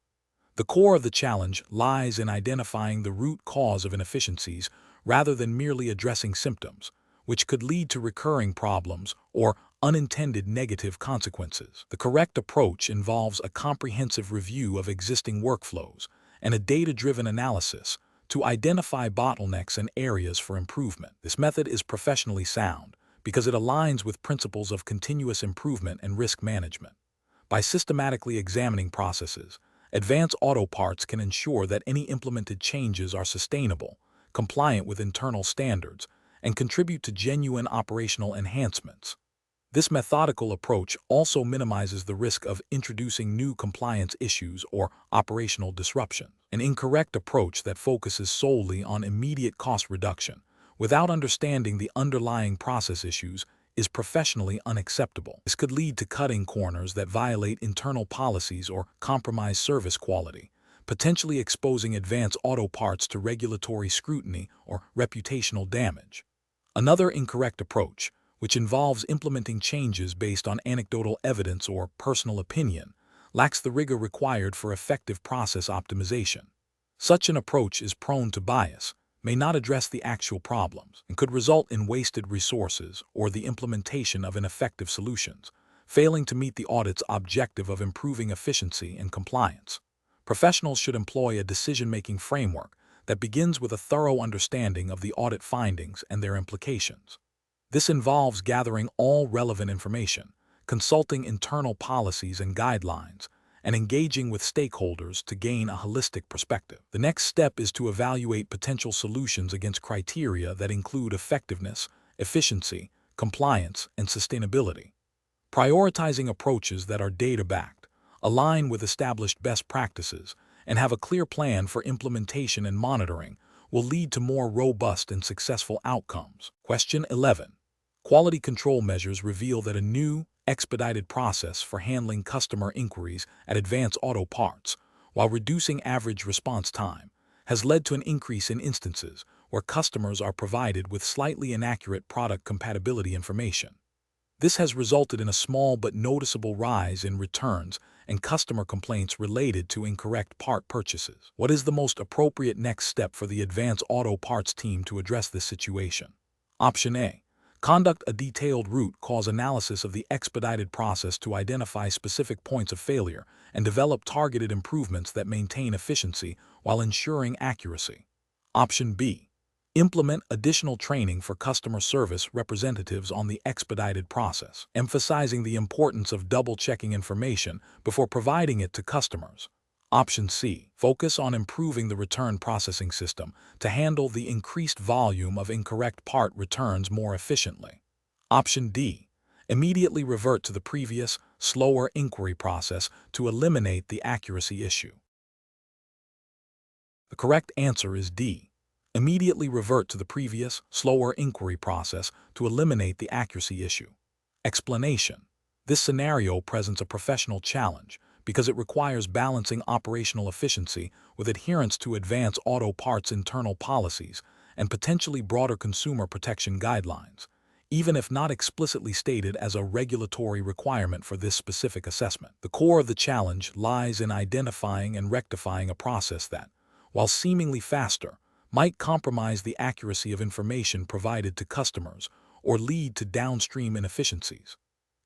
The core of the challenge lies in identifying the root cause of inefficiencies rather than merely addressing symptoms, which could lead to recurring problems or unintended negative consequences. The correct approach involves a comprehensive review of existing workflows and a data-driven analysis to identify bottlenecks and areas for improvement. This method is professionally sound because it aligns with principles of continuous improvement and risk management. By systematically examining processes, Advanced Auto Parts can ensure that any implemented changes are sustainable, compliant with internal standards, and contribute to genuine operational enhancements. This methodical approach also minimizes the risk of introducing new compliance issues or operational disruption. An incorrect approach that focuses solely on immediate cost reduction without understanding the underlying process issues is professionally unacceptable. This could lead to cutting corners that violate internal policies or compromise service quality, potentially exposing Advanced Auto Parts to regulatory scrutiny or reputational damage. Another incorrect approach, which involves implementing changes based on anecdotal evidence or personal opinion, lacks the rigor required for effective process optimization. Such an approach is prone to bias, may not address the actual problems, and could result in wasted resources or the implementation of ineffective solutions, failing to meet the audit's objective of improving efficiency and compliance. Professionals should employ a decision-making framework that begins with a thorough understanding of the audit findings and their implications. This involves gathering all relevant information, consulting internal policies and guidelines, and engaging with stakeholders to gain a holistic perspective. The next step is to evaluate potential solutions against criteria that include effectiveness, efficiency, compliance, and sustainability. Prioritizing approaches that are data-backed, align with established best practices, and have a clear plan for implementation and monitoring will lead to more robust and successful outcomes. Question 11. Quality control measures reveal that a new, expedited process for handling customer inquiries at Advanced Auto Parts, while reducing average response time, has led to an increase in instances where customers are provided with slightly inaccurate product compatibility information. This has resulted in a small but noticeable rise in returns and customer complaints related to incorrect part purchases. What is the most appropriate next step for the Advanced Auto Parts team to address this situation? Option A. Conduct a detailed root cause analysis of the expedited process to identify specific points of failure and develop targeted improvements that maintain efficiency while ensuring accuracy. Option B. Implement additional training for customer service representatives on the expedited process, emphasizing the importance of double-checking information before providing it to customers. Option C. Focus on improving the return processing system to handle the increased volume of incorrect part returns more efficiently. Option D. Immediately revert to the previous, slower inquiry process to eliminate the accuracy issue. The correct answer is D. Immediately revert to the previous, slower inquiry process to eliminate the accuracy issue. Explanation. This scenario presents a professional challenge because it requires balancing operational efficiency with adherence to Advanced Auto Parts internal policies and potentially broader consumer protection guidelines, even if not explicitly stated as a regulatory requirement for this specific assessment. The core of the challenge lies in identifying and rectifying a process that, while seemingly faster, might compromise the accuracy of information provided to customers or lead to downstream inefficiencies.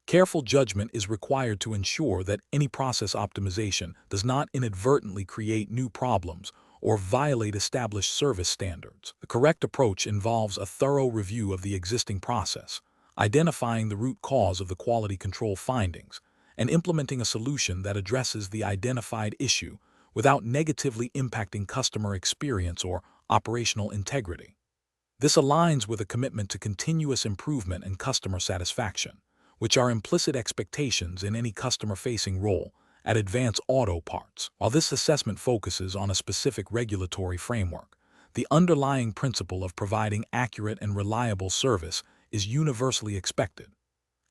Careful judgment is required to ensure that any process optimization does not inadvertently create new problems or violate established service standards. The correct approach involves a thorough review of the existing process, identifying the root cause of the quality control findings, and implementing a solution that addresses the identified issue without negatively impacting customer experience or operational integrity. This aligns with a commitment to continuous improvement and customer satisfaction, which are implicit expectations in any customer-facing role at Advance Auto Parts. While this assessment focuses on a specific regulatory framework, the underlying principle of providing accurate and reliable service is universally expected.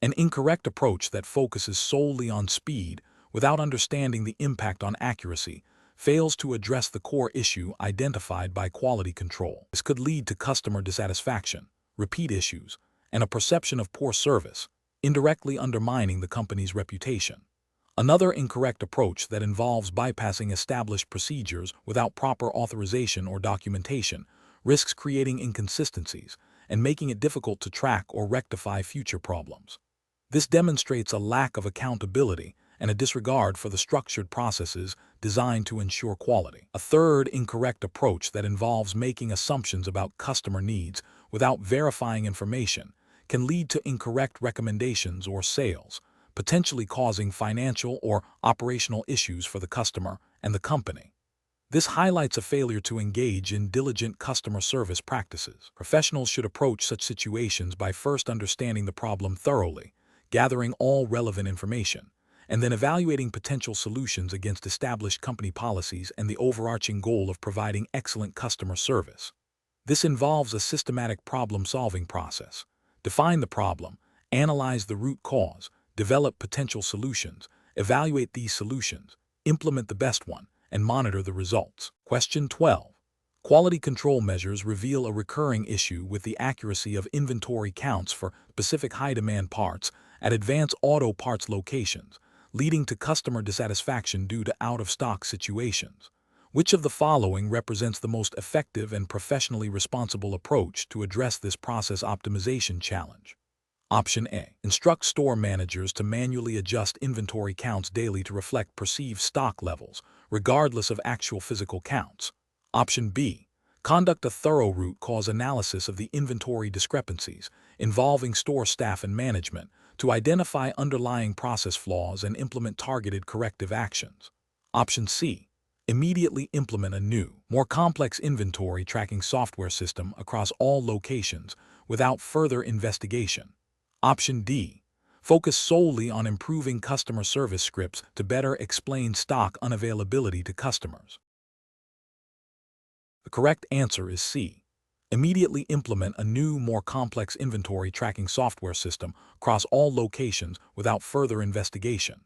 An incorrect approach that focuses solely on speed without understanding the impact on accuracy fails to address the core issue identified by quality control. This could lead to customer dissatisfaction, repeat issues, and a perception of poor service, indirectly undermining the company's reputation. Another incorrect approach that involves bypassing established procedures without proper authorization or documentation risks creating inconsistencies and making it difficult to track or rectify future problems. This demonstrates a lack of accountability and a disregard for the structured processes designed to ensure quality. A third incorrect approach that involves making assumptions about customer needs without verifying information can lead to incorrect recommendations or sales, potentially causing financial or operational issues for the customer and the company. This highlights a failure to engage in diligent customer service practices. Professionals should approach such situations by first understanding the problem thoroughly, gathering all relevant information, and then evaluating potential solutions against established company policies and the overarching goal of providing excellent customer service. This involves a systematic problem-solving process. Define the problem, analyze the root cause, develop potential solutions, evaluate these solutions, implement the best one, and monitor the results. Question 12. Quality control measures reveal a recurring issue with the accuracy of inventory counts for specific high-demand parts at Advance Auto Parts locations, leading to customer dissatisfaction due to out-of-stock situations. Which of the following represents the most effective and professionally responsible approach to address this process optimization challenge? Option A. Instruct store managers to manually adjust inventory counts daily to reflect perceived stock levels, regardless of actual physical counts. Option B. Conduct a thorough root cause analysis of the inventory discrepancies involving store staff and management to identify underlying process flaws and implement targeted corrective actions. Option C. Immediately implement a new, more complex inventory tracking software system across all locations without further investigation. Option D. Focus solely on improving customer service scripts to better explain stock unavailability to customers. The correct answer is C. Immediately implement a new, more complex inventory tracking software system across all locations without further investigation.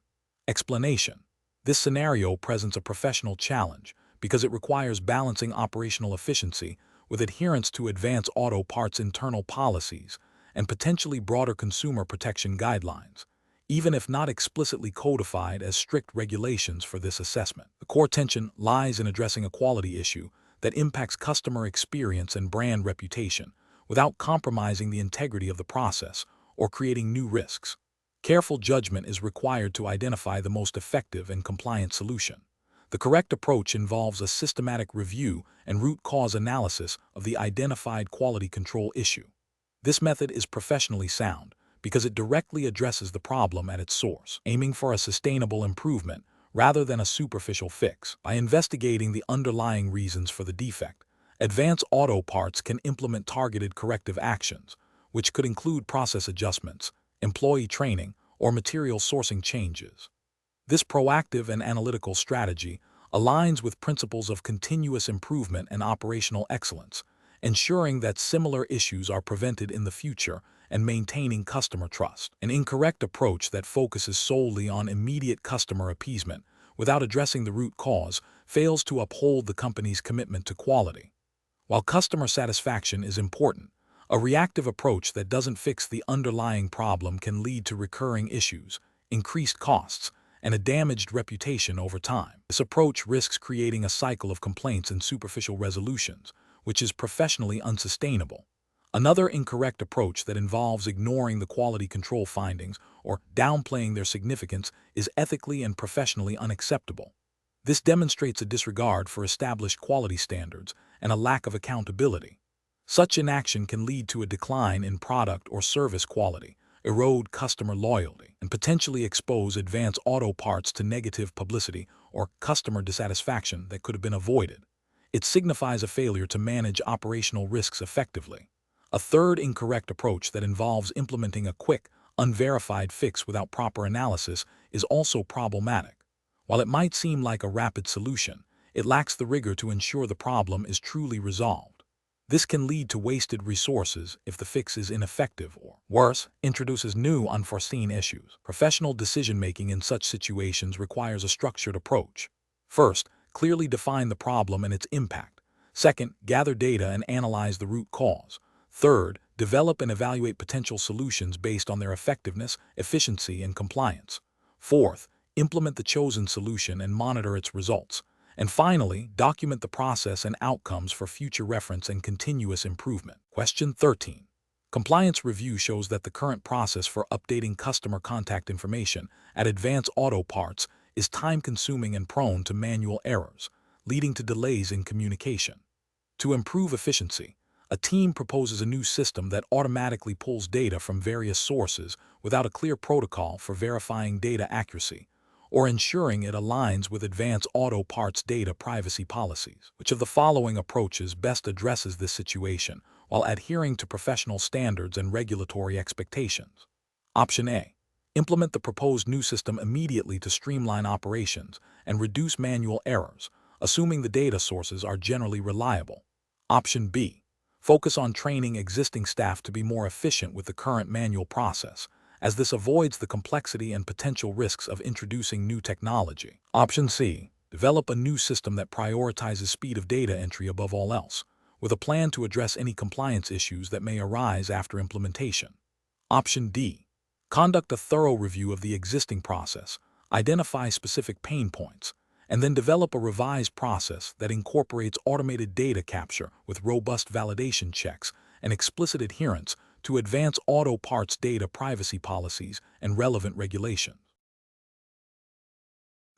Explanation. This scenario presents a professional challenge because it requires balancing operational efficiency with adherence to Advance Auto Parts' internal policies and potentially broader consumer protection guidelines, even if not explicitly codified as strict regulations for this assessment. The core tension lies in addressing a quality issue that impacts customer experience and brand reputation without compromising the integrity of the process or creating new risks. Careful judgment is required to identify the most effective and compliant solution. The correct approach involves a systematic review and root cause analysis of the identified quality control issue. This method is professionally sound because it directly addresses the problem at its source, aiming for a sustainable improvement rather than a superficial fix. By investigating the underlying reasons for the defect, Advance Auto Parts can implement targeted corrective actions, which could include process adjustments, employee training, or material sourcing changes. This proactive and analytical strategy aligns with principles of continuous improvement and operational excellence, ensuring that similar issues are prevented in the future and maintaining customer trust. An incorrect approach that focuses solely on immediate customer appeasement without addressing the root cause fails to uphold the company's commitment to quality. While customer satisfaction is important, a reactive approach that doesn't fix the underlying problem can lead to recurring issues, increased costs, and a damaged reputation over time. This approach risks creating a cycle of complaints and superficial resolutions, which is professionally unsustainable. Another incorrect approach that involves ignoring the quality control findings or downplaying their significance is ethically and professionally unacceptable. This demonstrates a disregard for established quality standards and a lack of accountability. Such inaction can lead to a decline in product or service quality, erode customer loyalty, and potentially expose Advance Auto Parts to negative publicity or customer dissatisfaction that could have been avoided. It signifies a failure to manage operational risks effectively. A third incorrect approach that involves implementing a quick, unverified fix without proper analysis is also problematic. While it might seem like a rapid solution, it lacks the rigor to ensure the problem is truly resolved. This can lead to wasted resources if the fix is ineffective or, worse, introduces new unforeseen issues. Professional decision-making in such situations requires a structured approach. First, clearly define the problem and its impact. Second, gather data and analyze the root cause. Third, develop and evaluate potential solutions based on their effectiveness, efficiency, and compliance. Fourth, implement the chosen solution and monitor its results. And finally, document the process and outcomes for future reference and continuous improvement. Question 13. Compliance review shows that the current process for updating customer contact information at Advance Auto Parts is time-consuming and prone to manual errors, leading to delays in communication. To improve efficiency, a team proposes a new system that automatically pulls data from various sources without a clear protocol for verifying data accuracy, or ensuring it aligns with Advance Auto Parts data privacy policies. Which of the following approaches best addresses this situation while adhering to professional standards and regulatory expectations? Option A. Implement the proposed new system immediately to streamline operations and reduce manual errors, assuming the data sources are generally reliable. Option B. Focus on training existing staff to be more efficient with the current manual process, as this avoids the complexity and potential risks of introducing new technology. Option C. Develop a new system that prioritizes speed of data entry above all else, with a plan to address any compliance issues that may arise after implementation. Option D. Conduct a thorough review of the existing process, identify specific pain points, and then develop a revised process that incorporates automated data capture with robust validation checks and explicit adherence to Advance Auto Parts data privacy policies and relevant regulations.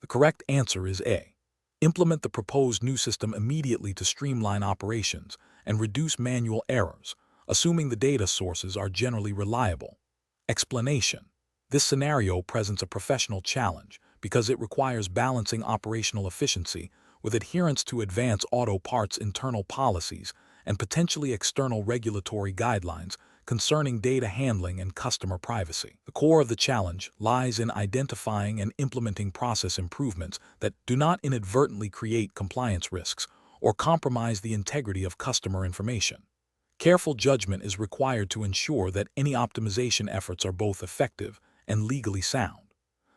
The correct answer is A. Implement the proposed new system immediately to streamline operations and reduce manual errors, assuming the data sources are generally reliable. Explanation. This scenario presents a professional challenge because it requires balancing operational efficiency with adherence to Advance Auto Parts internal policies and potentially external regulatory guidelines concerning data handling and customer privacy. The core of the challenge lies in identifying and implementing process improvements that do not inadvertently create compliance risks or compromise the integrity of customer information. Careful judgment is required to ensure that any optimization efforts are both effective and legally sound.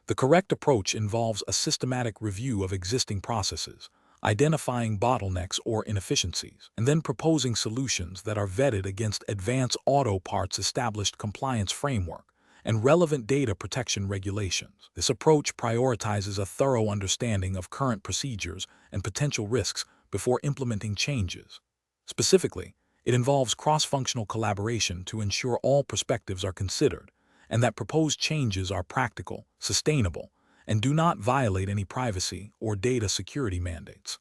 The correct approach involves a systematic review of existing processes, identifying bottlenecks or inefficiencies, and then proposing solutions that are vetted against Advance Auto Parts' established compliance framework and relevant data protection regulations. This approach prioritizes a thorough understanding of current procedures and potential risks before implementing changes. Specifically, it involves cross-functional collaboration to ensure all perspectives are considered and that proposed changes are practical, sustainable, and do not violate any privacy or data security mandates.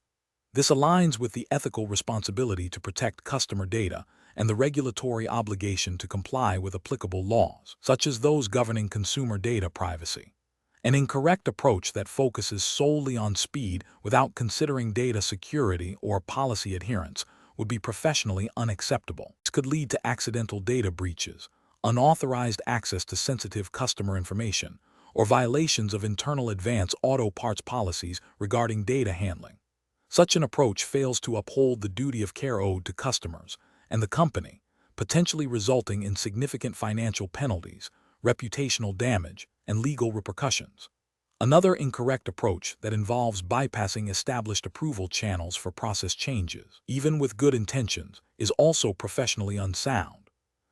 This aligns with the ethical responsibility to protect customer data and the regulatory obligation to comply with applicable laws, such as those governing consumer data privacy. An incorrect approach that focuses solely on speed without considering data security or policy adherence would be professionally unacceptable. This could lead to accidental data breaches, unauthorized access to sensitive customer information, or violations of internal Advance Auto Parts policies regarding data handling. Such an approach fails to uphold the duty of care owed to customers and the company, potentially resulting in significant financial penalties, reputational damage, and legal repercussions. Another incorrect approach that involves bypassing established approval channels for process changes, even with good intentions, is also professionally unsound.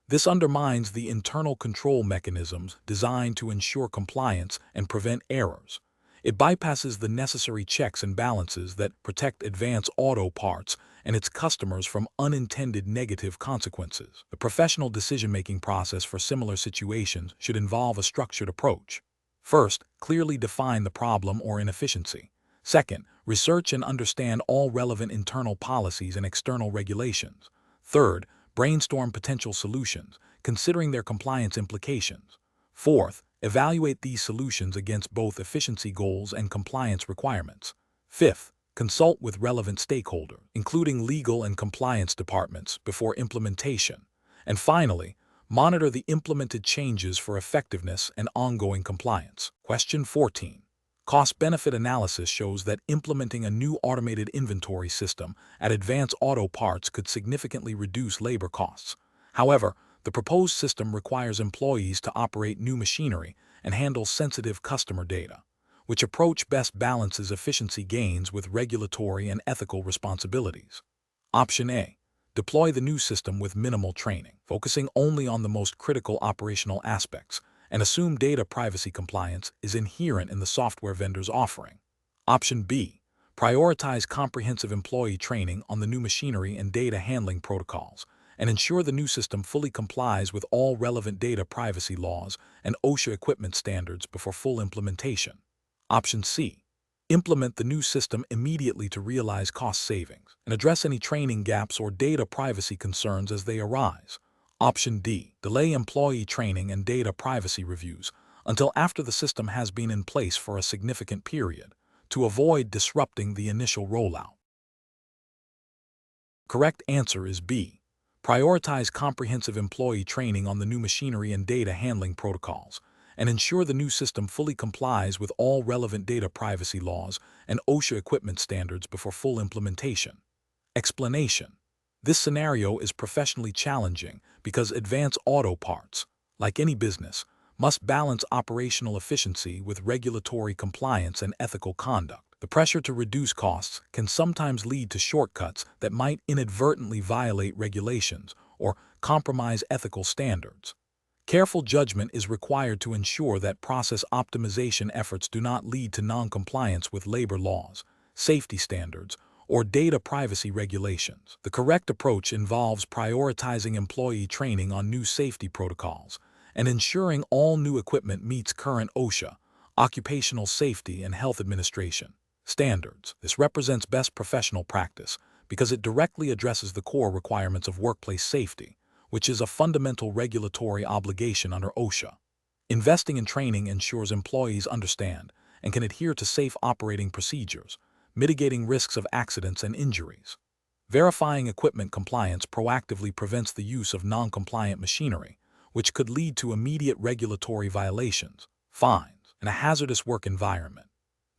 This undermines the internal control mechanisms designed to ensure compliance and prevent errors. It bypasses the necessary checks and balances that protect Advance Auto Parts and its customers from unintended negative consequences. The professional decision-making process for similar situations should involve a structured approach. First, clearly define the problem or inefficiency. Second, research and understand all relevant internal policies and external regulations. Third, brainstorm potential solutions, considering their compliance implications. Fourth, evaluate these solutions against both efficiency goals and compliance requirements. Fifth, consult with relevant stakeholders, including legal and compliance departments, before implementation. And finally, Monitor the implemented changes for effectiveness and ongoing compliance. Question 14. Cost-benefit analysis shows that implementing a new automated inventory system at Advance Auto Parts could significantly reduce labor costs. However, the proposed system requires employees to operate new machinery and handle sensitive customer data. Which approach best balances efficiency gains with regulatory and ethical responsibilities? Option A. Deploy the new system with minimal training, focusing only on the most critical operational aspects, and assume data privacy compliance is inherent in the software vendor's offering. Option B. Prioritize comprehensive employee training on the new machinery and data handling protocols, and ensure the new system fully complies with all relevant data privacy laws and OSHA equipment standards before full implementation. Option C. Implement the new system immediately to realize cost savings and address any training gaps or data privacy concerns as they arise. Option D. Delay employee training and data privacy reviews until after the system has been in place for a significant period to avoid disrupting the initial rollout. Correct answer is B. Prioritize comprehensive employee training on the new machinery and data handling protocols, and ensure the new system fully complies with all relevant data privacy laws and OSHA equipment standards before full implementation. Explanation. This scenario is professionally challenging because Advance Auto Parts, like any business, must balance operational efficiency with regulatory compliance and ethical conduct. The pressure to reduce costs can sometimes lead to shortcuts that might inadvertently violate regulations or compromise ethical standards. Careful judgment is required to ensure that process optimization efforts do not lead to non-compliance with labor laws, safety standards, or data privacy regulations. The correct approach involves prioritizing employee training on new safety protocols and ensuring all new equipment meets current OSHA, Occupational Safety and Health Administration, standards. This represents best professional practice because it directly addresses the core requirements of workplace safety, which is a fundamental regulatory obligation under OSHA. Investing in training ensures employees understand and can adhere to safe operating procedures, mitigating risks of accidents and injuries. Verifying equipment compliance proactively prevents the use of non-compliant machinery, which could lead to immediate regulatory violations, fines, and a hazardous work environment.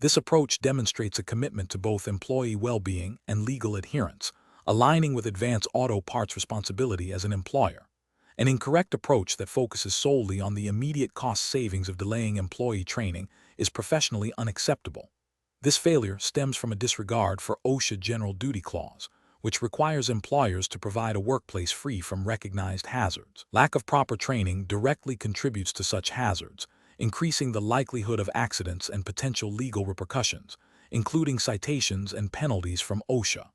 This approach demonstrates a commitment to both employee well-being and legal adherence, aligning with Advance Auto Parts' responsibility as an employer. An incorrect approach that focuses solely on the immediate cost savings of delaying employee training is professionally unacceptable. This failure stems from a disregard for OSHA General Duty Clause, which requires employers to provide a workplace free from recognized hazards. Lack of proper training directly contributes to such hazards, increasing the likelihood of accidents and potential legal repercussions, including citations and penalties from OSHA.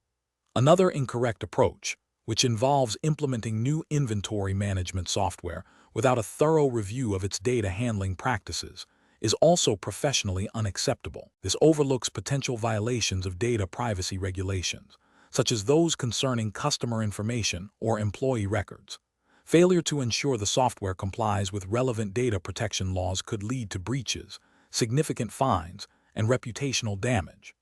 Another incorrect approach, which involves implementing new inventory management software without a thorough review of its data handling practices, is also professionally unacceptable. This overlooks potential violations of data privacy regulations, such as those concerning customer information or employee records. Failure to ensure the software complies with relevant data protection laws could lead to breaches, significant fines, and reputational damage.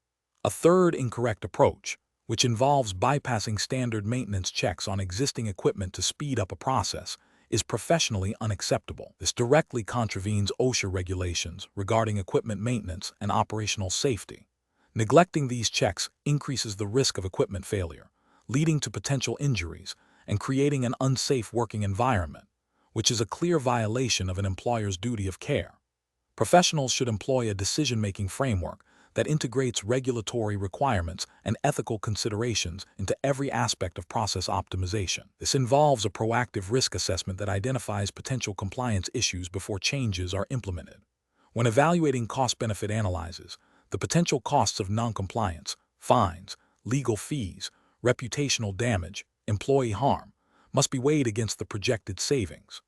A third incorrect approach, which involves bypassing standard maintenance checks on existing equipment to speed up a process, is professionally unacceptable. This directly contravenes OSHA regulations regarding equipment maintenance and operational safety. Neglecting these checks increases the risk of equipment failure, leading to potential injuries and creating an unsafe working environment, which is a clear violation of an employer's duty of care. Professionals should employ a decision-making framework that integrates regulatory requirements and ethical considerations into every aspect of process optimization. This involves a proactive risk assessment that identifies potential compliance issues before changes are implemented. When evaluating cost-benefit analyses, the potential costs of non-compliance, fines, legal fees, reputational damage, employee harm, must be weighed against the projected savings.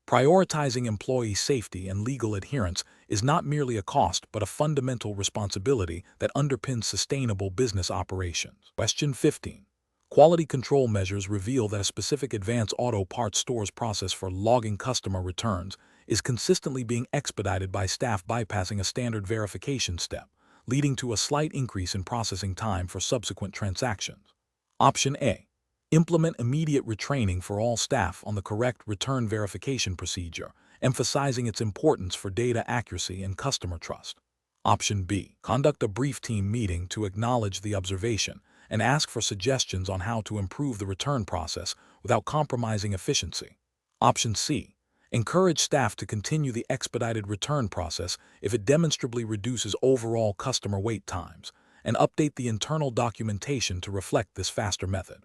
Prioritizing employee safety and legal adherence is not merely a cost but a fundamental responsibility that underpins sustainable business operations. Question 15. Quality control measures reveal that a specific Advance Auto Parts store's process for logging customer returns is consistently being expedited by staff bypassing a standard verification step, leading to a slight increase in processing time for subsequent transactions. Option A. Implement immediate retraining for all staff on the correct return verification procedure, emphasizing its importance for data accuracy and customer trust. Option B. Conduct a brief team meeting to acknowledge the observation and ask for suggestions on how to improve the return process without compromising efficiency. Option C. Encourage staff to continue the expedited return process if it demonstrably reduces overall customer wait times, and update the internal documentation to reflect this faster method.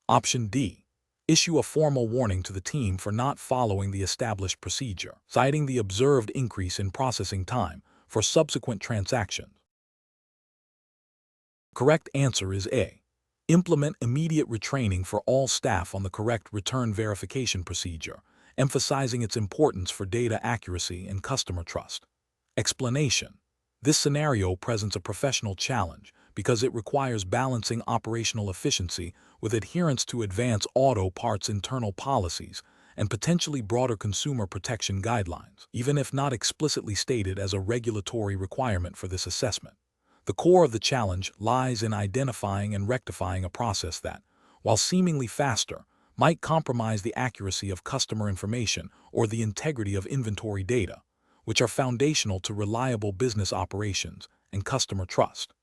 Option D. Issue a formal warning to the team for not following the established procedure, citing the observed increase in processing time for subsequent transactions. Correct answer is A. Implement immediate retraining for all staff on the correct return verification procedure, emphasizing its importance for data accuracy and customer trust. Explanation. This scenario presents a professional challenge because it requires balancing operational efficiency with adherence to advanced auto parts internal policies and potentially broader consumer protection guidelines, even if not explicitly stated as a regulatory requirement for this assessment. The core of the challenge lies in identifying and rectifying a process that, while seemingly faster, might compromise the accuracy of customer information or the integrity of inventory data, which are foundational to reliable business operations and customer trust.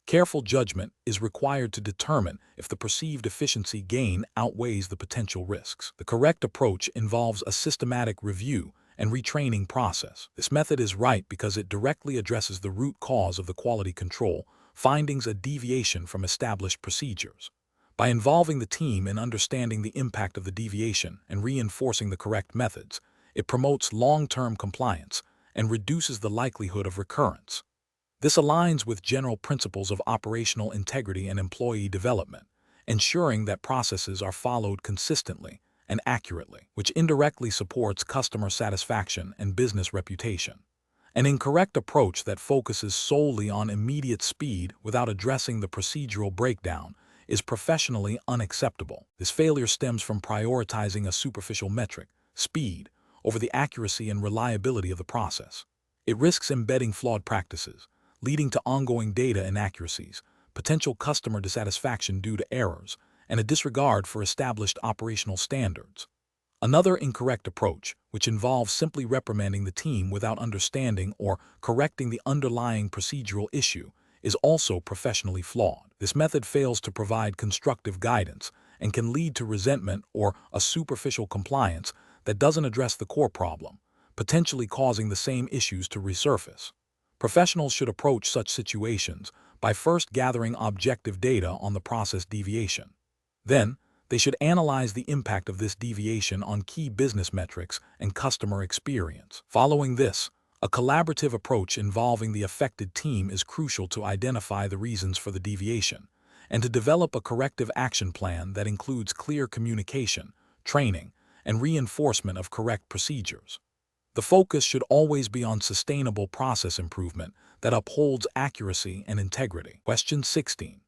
Careful judgment is required to determine if the perceived efficiency gain outweighs the potential risks. The correct approach involves a systematic review and retraining process. This method is right because it directly addresses the root cause of the quality control findings, a deviation from established procedures. By involving the team in understanding the impact of the deviation and reinforcing the correct methods, it promotes long-term compliance and reduces the likelihood of recurrence. This aligns with general principles of operational integrity and employee development, ensuring that processes are followed consistently and accurately, which indirectly supports customer satisfaction and business reputation. An incorrect approach that focuses solely on immediate speed without addressing the procedural breakdown is professionally unacceptable. This failure stems from prioritizing a superficial metric, speed, over the accuracy and reliability of the process. It risks embedding flawed practices, leading to ongoing data inaccuracies, potential customer dissatisfaction due to errors, and a disregard for established operational standards. Another incorrect approach, which involves simply reprimanding the team without understanding or correcting the underlying procedural issue, is also professionally flawed. This method fails to provide constructive guidance and can lead to resentment or a superficial compliance that doesn't address the core problem, potentially causing the same issues to resurface. Professionals should approach such situations by first gathering objective data on the process deviation. Then, they should analyze the impact of this deviation on key business metrics and customer experience. Following this, a collaborative approach involving the affected team is crucial to identify the reasons for the deviation and to develop a corrective action plan that includes clear communication, training, and reinforcement of correct procedures. The focus should always be on sustainable process improvement that upholds accuracy and integrity. Question 16.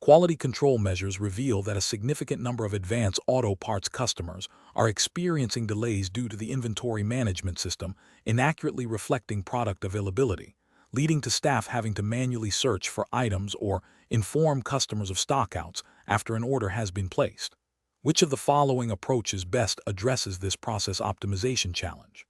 Quality control measures reveal that a significant number of advanced auto parts customers are experiencing delays due to the inventory management system inaccurately reflecting product availability, leading to staff having to manually search for items or inform customers of stockouts after an order has been placed. Which of the following approaches best addresses this process optimization challenge?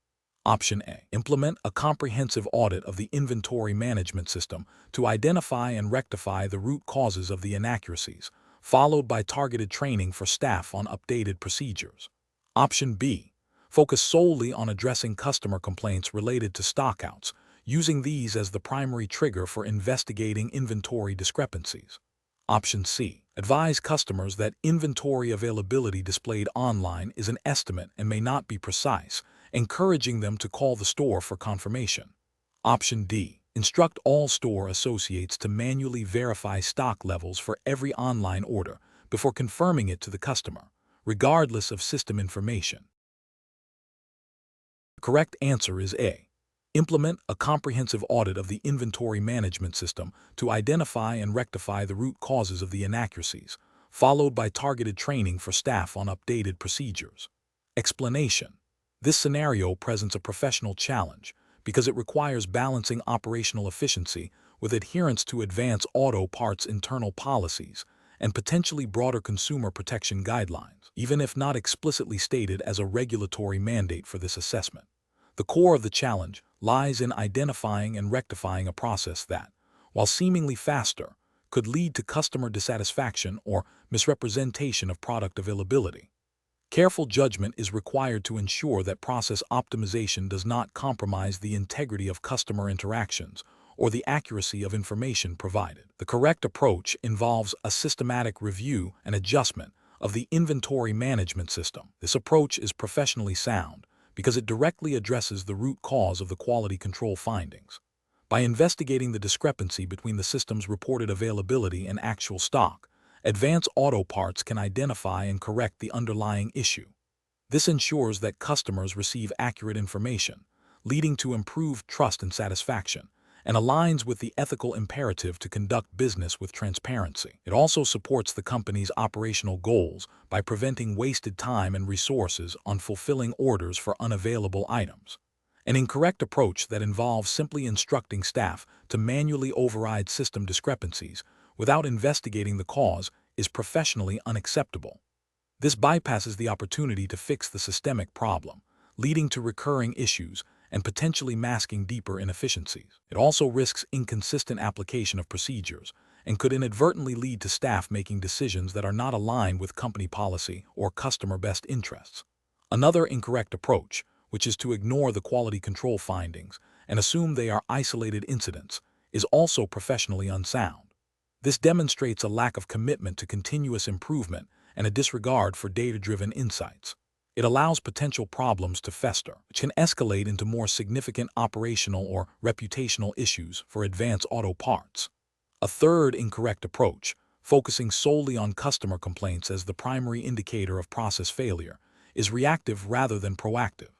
Option A. Implement a comprehensive audit of the inventory management system to identify and rectify the root causes of the inaccuracies, followed by targeted training for staff on updated procedures. Option B. Focus solely on addressing customer complaints related to stockouts, using these as the primary trigger for investigating inventory discrepancies. Option C. Advise customers that inventory availability displayed online is an estimate and may not be precise, encouraging them to call the store for confirmation. Option D. Instruct all store associates to manually verify stock levels for every online order before confirming it to the customer, regardless of system information. The correct answer is A. Implement a comprehensive audit of the inventory management system to identify and rectify the root causes of the inaccuracies, followed by targeted training for staff on updated procedures. Explanation. This scenario presents a professional challenge because it requires balancing operational efficiency with adherence to advanced auto parts internal policies and potentially broader consumer protection guidelines, even if not explicitly stated as a regulatory mandate for this assessment. The core of the challenge lies in identifying and rectifying a process that, while seemingly faster, could lead to customer dissatisfaction or misrepresentation of product availability. Careful judgment is required to ensure that process optimization does not compromise the integrity of customer interactions or the accuracy of information provided. The correct approach involves a systematic review and adjustment of the inventory management system. This approach is professionally sound because it directly addresses the root cause of the quality control findings. By investigating the discrepancy between the system's reported availability and actual stock, Advance Auto Parts can identify and correct the underlying issue. This ensures that customers receive accurate information, leading to improved trust and satisfaction, and aligns with the ethical imperative to conduct business with transparency. It also supports the company's operational goals by preventing wasted time and resources on fulfilling orders for unavailable items. An incorrect approach that involves simply instructing staff to manually override system discrepancies without investigating the cause is professionally unacceptable. This bypasses the opportunity to fix the systemic problem, leading to recurring issues and potentially masking deeper inefficiencies. It also risks inconsistent application of procedures and could inadvertently lead to staff making decisions that are not aligned with company policy or customer best interests. Another incorrect approach, which is to ignore the quality control findings and assume they are isolated incidents, is also professionally unsound. This demonstrates a lack of commitment to continuous improvement and a disregard for data-driven insights. It allows potential problems to fester, which can escalate into more significant operational or reputational issues for Advance Auto Parts. A third incorrect approach, focusing solely on customer complaints as the primary indicator of process failure, is reactive rather than proactive.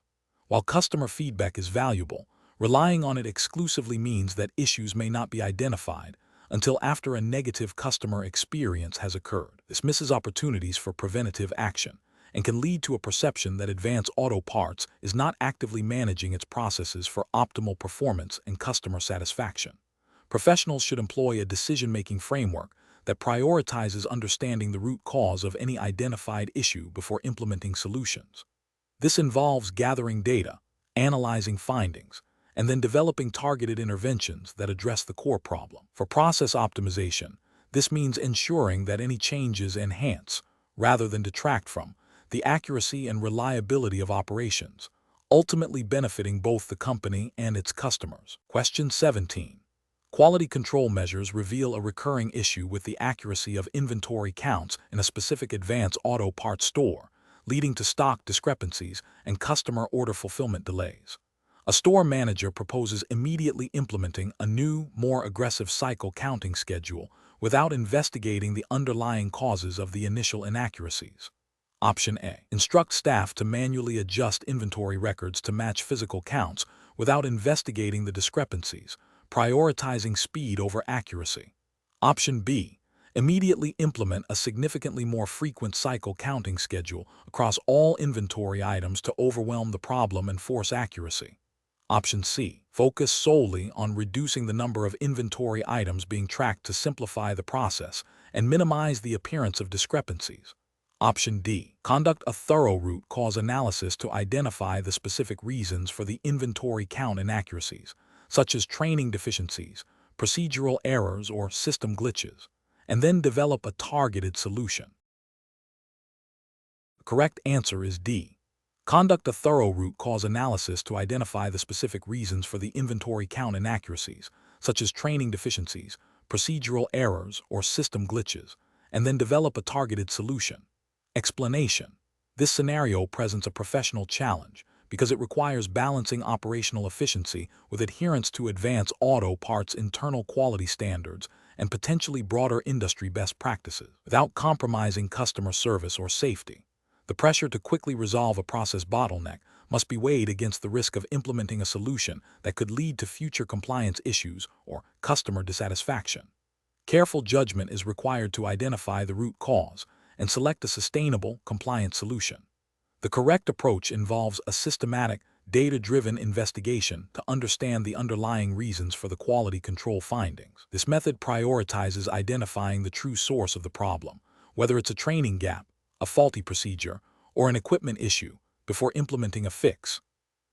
While customer feedback is valuable, relying on it exclusively means that issues may not be identified until after a negative customer experience has occurred. This misses opportunities for preventative action and can lead to a perception that Advance Auto Parts is not actively managing its processes for optimal performance and customer satisfaction. Professionals should employ a decision-making framework that prioritizes understanding the root cause of any identified issue before implementing solutions. This involves gathering data, analyzing findings, and then developing targeted interventions that address the core problem. For process optimization, this means ensuring that any changes enhance, rather than detract from, the accuracy and reliability of operations, ultimately benefiting both the company and its customers. Question 17. Quality control measures reveal a recurring issue with the accuracy of inventory counts in a specific Advance Auto Parts store, leading to stock discrepancies and customer order fulfillment delays. A store manager proposes immediately implementing a new, more aggressive cycle counting schedule without investigating the underlying causes of the initial inaccuracies. Option A. Instruct staff to manually adjust inventory records to match physical counts without investigating the discrepancies, prioritizing speed over accuracy. Option B. Immediately implement a significantly more frequent cycle counting schedule across all inventory items to overwhelm the problem and force accuracy. Option C. Focus solely on reducing the number of inventory items being tracked to simplify the process and minimize the appearance of discrepancies. Option D. Conduct a thorough root cause analysis to identify the specific reasons for the inventory count inaccuracies, such as training deficiencies, procedural errors, or system glitches, and then develop a targeted solution. The correct answer is D. Conduct a thorough root cause analysis to identify the specific reasons for the inventory count inaccuracies, such as training deficiencies, procedural errors, or system glitches, and then develop a targeted solution. Explanation. This scenario presents a professional challenge because it requires balancing operational efficiency with adherence to Advance Auto Parts' internal quality standards and potentially broader industry best practices, without compromising customer service or safety. The pressure to quickly resolve a process bottleneck must be weighed against the risk of implementing a solution that could lead to future compliance issues or customer dissatisfaction. Careful judgment is required to identify the root cause and select a sustainable, compliant solution. The correct approach involves a systematic, data-driven investigation to understand the underlying reasons for the quality control findings. This method prioritizes identifying the true source of the problem, whether it's a training gap, a faulty procedure, or an equipment issue, before implementing a fix.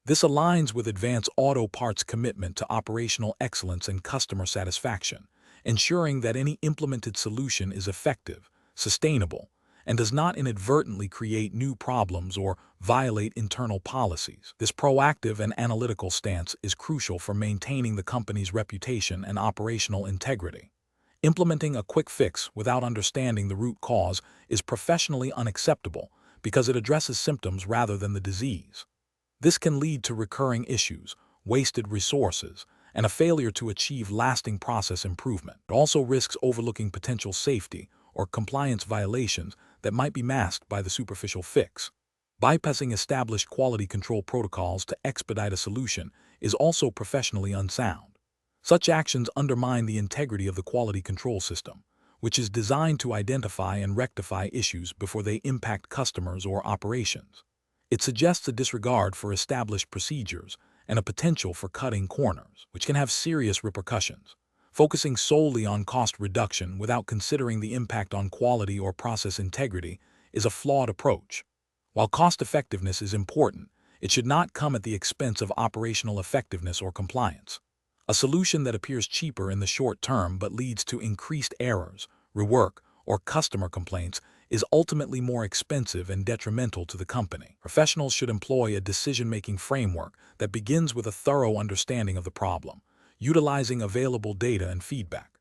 This aligns with Advance Auto Parts' commitment to operational excellence and customer satisfaction, ensuring that any implemented solution is effective, sustainable, and does not inadvertently create new problems or violate internal policies. This proactive and analytical stance is crucial for maintaining the company's reputation and operational integrity. Implementing a quick fix without understanding the root cause is professionally unacceptable because it addresses symptoms rather than the disease. This can lead to recurring issues, wasted resources, and a failure to achieve lasting process improvement. It also risks overlooking potential safety or compliance violations that might be masked by the superficial fix. Bypassing established quality control protocols to expedite a solution is also professionally unsound. Such actions undermine the integrity of the quality control system, which is designed to identify and rectify issues before they impact customers or operations. It suggests a disregard for established procedures and a potential for cutting corners, which can have serious repercussions. Focusing solely on cost reduction without considering the impact on quality or process integrity is a flawed approach. While cost effectiveness is important, it should not come at the expense of operational effectiveness or compliance. A solution that appears cheaper in the short term but leads to increased errors, rework, or customer complaints is ultimately more expensive and detrimental to the company. Professionals should employ a decision-making framework that begins with a thorough understanding of the problem, utilizing available data and feedback.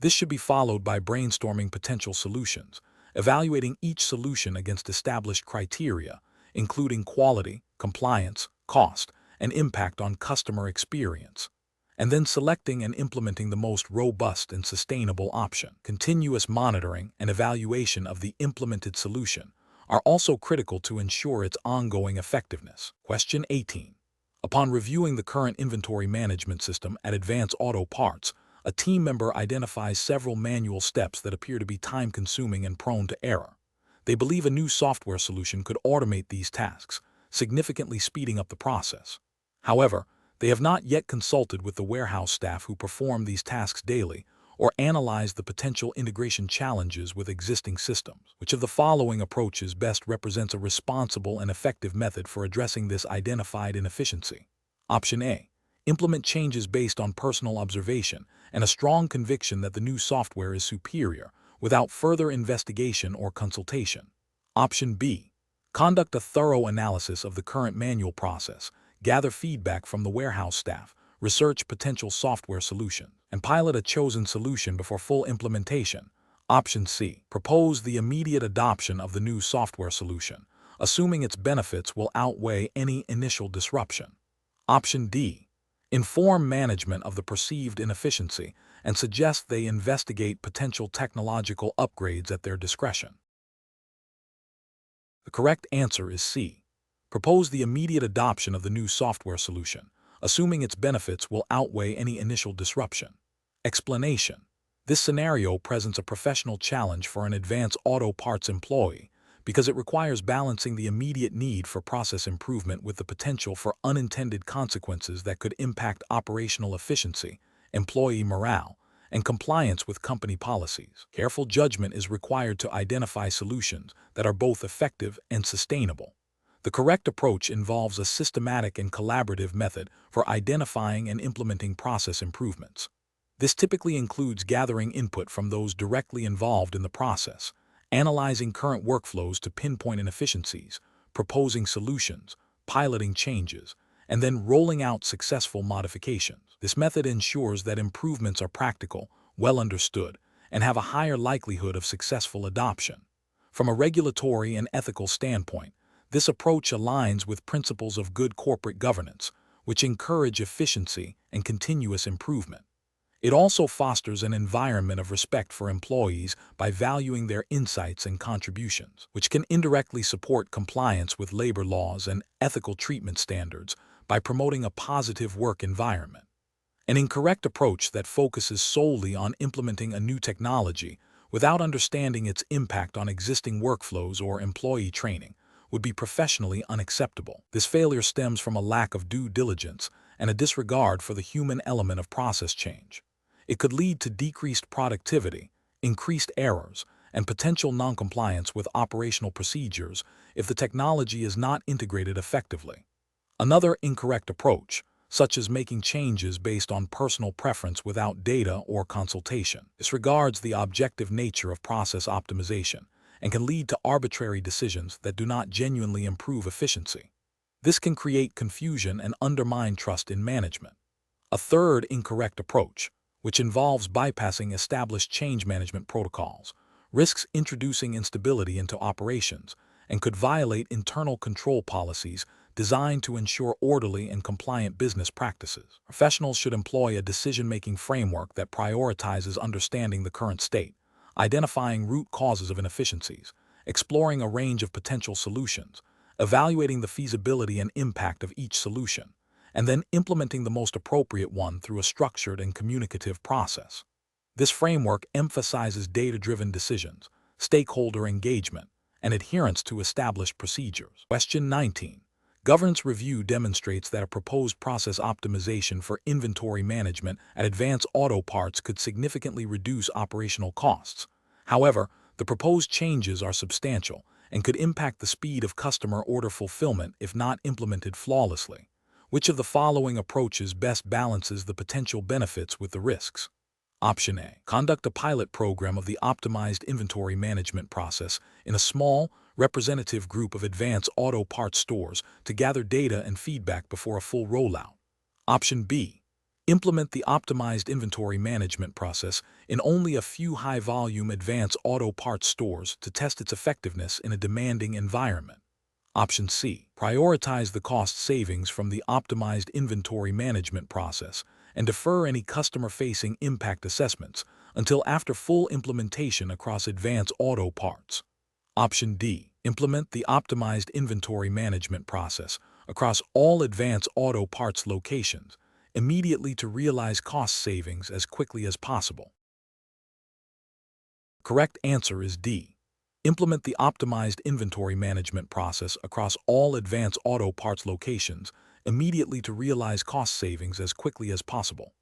This should be followed by brainstorming potential solutions, evaluating each solution against established criteria, including quality, compliance, cost, and impact on customer experience, and then selecting and implementing the most robust and sustainable option. Continuous monitoring and evaluation of the implemented solution are also critical to ensure its ongoing effectiveness. Question 18. Upon reviewing the current inventory management system at Advance Auto Parts, a team member identifies several manual steps that appear to be time-consuming and prone to error. They believe a new software solution could automate these tasks, significantly speeding up the process. However, they have not yet consulted with the warehouse staff who perform these tasks daily or analyzed the potential integration challenges with existing systems. Which of the following approaches best represents a responsible and effective method for addressing this identified inefficiency? Option A. Implement changes based on personal observation and a strong conviction that the new software is superior without further investigation or consultation. Option B. Conduct a thorough analysis of the current manual process, gather feedback from the warehouse staff, research potential software solutions, and pilot a chosen solution before full implementation. Option C. Propose the immediate adoption of the new software solution, assuming its benefits will outweigh any initial disruption. Option D. Inform management of the perceived inefficiency and suggest they investigate potential technological upgrades at their discretion. The correct answer is C. Propose the immediate adoption of the new software solution, assuming its benefits will outweigh any initial disruption. Explanation. This scenario presents a professional challenge for an Advance Auto Parts employee because it requires balancing the immediate need for process improvement with the potential for unintended consequences that could impact operational efficiency, employee morale, and compliance with company policies. Careful judgment is required to identify solutions that are both effective and sustainable. The correct approach involves a systematic and collaborative method for identifying and implementing process improvements. This typically includes gathering input from those directly involved in the process, analyzing current workflows to pinpoint inefficiencies, proposing solutions, piloting changes, and then rolling out successful modifications. This method ensures that improvements are practical, well understood, and have a higher likelihood of successful adoption. From a regulatory and ethical standpoint, this approach aligns with principles of good corporate governance, which encourage efficiency and continuous improvement. It also fosters an environment of respect for employees by valuing their insights and contributions, which can indirectly support compliance with labor laws and ethical treatment standards by promoting a positive work environment. An incorrect approach that focuses solely on implementing a new technology without understanding its impact on existing workflows or employee training would be professionally unacceptable. This failure stems from a lack of due diligence and a disregard for the human element of process change. It could lead to decreased productivity, increased errors, and potential noncompliance with operational procedures if the technology is not integrated effectively. Another incorrect approach, such as making changes based on personal preference without data or consultation, disregards the objective nature of process optimization and can lead to arbitrary decisions that do not genuinely improve efficiency. This can create confusion and undermine trust in management. A third incorrect approach, which involves bypassing established change management protocols, risks introducing instability into operations and could violate internal control policies designed to ensure orderly and compliant business practices. Professionals should employ a decision-making framework that prioritizes understanding the current state, identifying root causes of inefficiencies, exploring a range of potential solutions, evaluating the feasibility and impact of each solution, and then implementing the most appropriate one through a structured and communicative process. This framework emphasizes data-driven decisions, stakeholder engagement, and adherence to established procedures. Question 19. Governance review demonstrates that a proposed process optimization for inventory management at Advance Auto Parts could significantly reduce operational costs. However, the proposed changes are substantial and could impact the speed of customer order fulfillment if not implemented flawlessly. Which of the following approaches best balances the potential benefits with the risks? Option A. Conduct a pilot program of the optimized inventory management process in a small, representative group of Advance Auto Parts stores to gather data and feedback before a full rollout. Option B. Implement the optimized inventory management process in only a few high-volume Advance Auto Parts stores to test its effectiveness in a demanding environment. Option C. Prioritize the cost savings from the optimized inventory management process and defer any customer-facing impact assessments until after full implementation across Advance Auto Parts. Option D. Implement the optimized inventory management process across all Advance Auto Parts locations immediately to realize cost savings as quickly as possible. Correct answer is D. Implement the optimized inventory management process across all Advance Auto Parts locations immediately to realize cost savings as quickly as possible.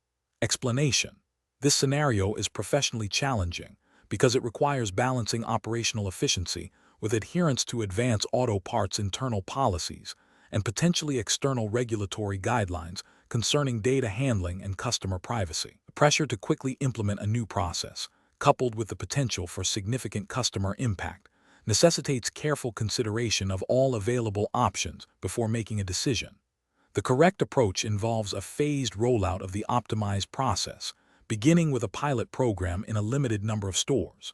Explanation. This scenario is professionally challenging because it requires balancing operational efficiency with adherence to Advance Auto Parts' internal policies and potentially external regulatory guidelines concerning data handling and customer privacy. The pressure to quickly implement a new process, coupled with the potential for significant customer impact, necessitates careful consideration of all available options before making a decision. The correct approach involves a phased rollout of the optimized process, beginning with a pilot program in a limited number of stores.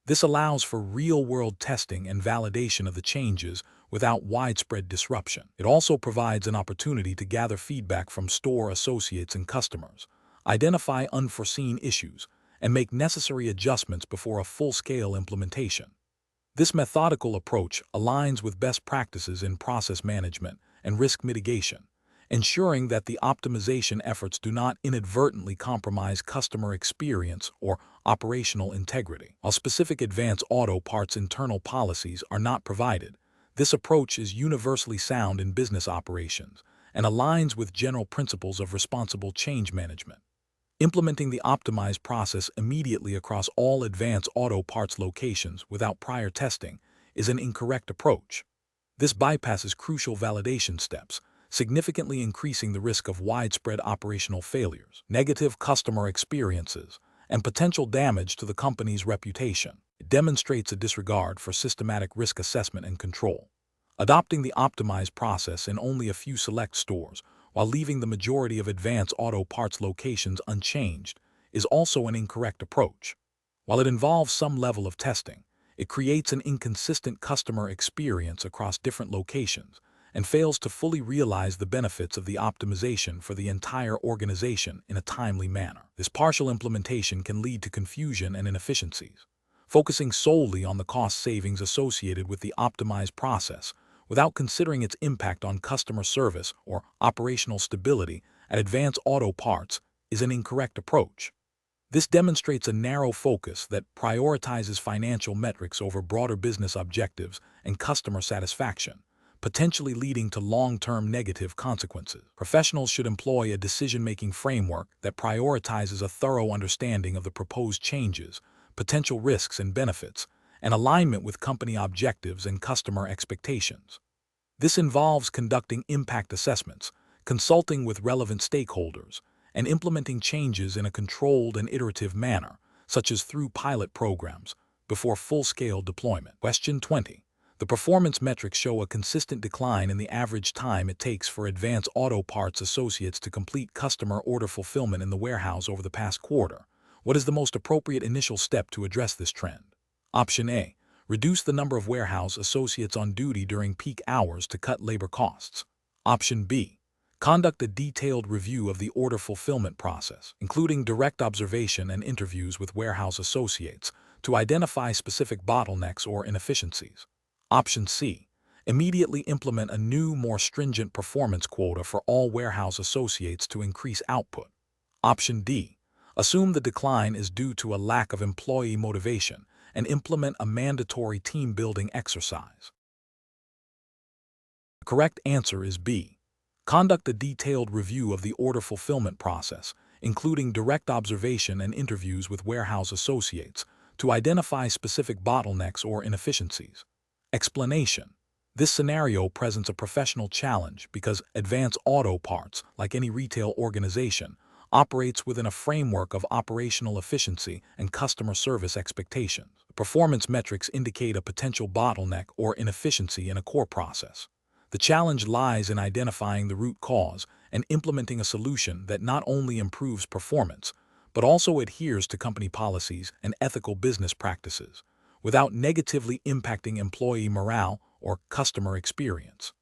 This allows for real-world testing and validation of the changes without widespread disruption. It also provides an opportunity to gather feedback from store associates and customers, identify unforeseen issues, and make necessary adjustments before a full-scale implementation. This methodical approach aligns with best practices in process management and risk mitigation, ensuring that the optimization efforts do not inadvertently compromise customer experience or operational integrity. While specific Advance Auto Parts internal policies are not provided, this approach is universally sound in business operations and aligns with general principles of responsible change management. Implementing the optimized process immediately across all Advance Auto Parts locations without prior testing is an incorrect approach. This bypasses crucial validation steps, significantly increasing the risk of widespread operational failures, negative customer experiences, and potential damage to the company's reputation. It demonstrates a disregard for systematic risk assessment and control. Adopting the optimized process in only a few select stores while leaving the majority of Advance Auto Parts locations unchanged is also an incorrect approach. While it involves some level of testing, it creates an inconsistent customer experience across different locations and fails to fully realize the benefits of the optimization for the entire organization in a timely manner. This partial implementation can lead to confusion and inefficiencies. Focusing solely on the cost savings associated with the optimized process without considering its impact on customer service or operational stability at Advance Auto Parts is an incorrect approach. This demonstrates a narrow focus that prioritizes financial metrics over broader business objectives and customer satisfaction, potentially leading to long-term negative consequences. Professionals should employ a decision-making framework that prioritizes a thorough understanding of the proposed changes, potential risks and benefits, and alignment with company objectives and customer expectations. This involves conducting impact assessments, consulting with relevant stakeholders, and implementing changes in a controlled and iterative manner, such as through pilot programs, before full-scale deployment. Question 20. The performance metrics show a consistent decline in the average time it takes for Advance Auto Parts associates to complete customer order fulfillment in the warehouse over the past quarter. What is the most appropriate initial step to address this trend? Option A. Reduce the number of warehouse associates on duty during peak hours to cut labor costs. Option B. Conduct a detailed review of the order fulfillment process, including direct observation and interviews with warehouse associates, to identify specific bottlenecks or inefficiencies. Option C. Immediately implement a new, more stringent performance quota for all warehouse associates to increase output. Option D. Assume the decline is due to a lack of employee motivation and implement a mandatory team-building exercise. The correct answer is B. Conduct a detailed review of the order fulfillment process, including direct observation and interviews with warehouse associates, to identify specific bottlenecks or inefficiencies. Explanation. This scenario presents a professional challenge because Advance Auto Parts, like any retail organization, operates within a framework of operational efficiency and customer service expectations. Performance metrics indicate a potential bottleneck or inefficiency in a core process. The challenge lies in identifying the root cause and implementing a solution that not only improves performance, but also adheres to company policies and ethical business practices, without negatively impacting employee morale or customer experience.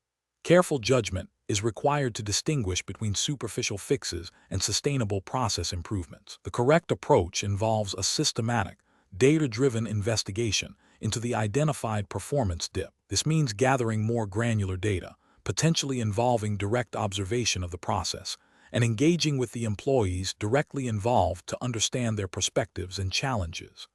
Careful judgment is required to distinguish between superficial fixes and sustainable process improvements. The correct approach involves a systematic, data-driven investigation into the identified performance dip. This means gathering more granular data, potentially involving direct observation of the process, and engaging with the employees directly involved to understand their perspectives and challenges.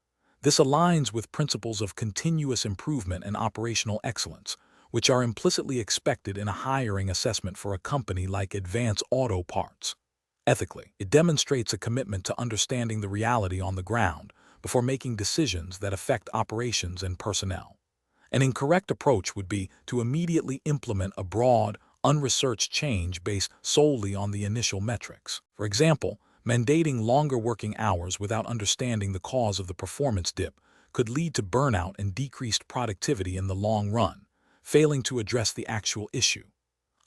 This aligns with principles of continuous improvement and operational excellence, which are implicitly expected in a hiring assessment for a company like Advance Auto Parts. Ethically, it demonstrates a commitment to understanding the reality on the ground before making decisions that affect operations and personnel. An incorrect approach would be to immediately implement a broad, unresearched change based solely on the initial metrics. For example, mandating longer working hours without understanding the cause of the performance dip could lead to burnout and decreased productivity in the long run, failing to address the actual issue.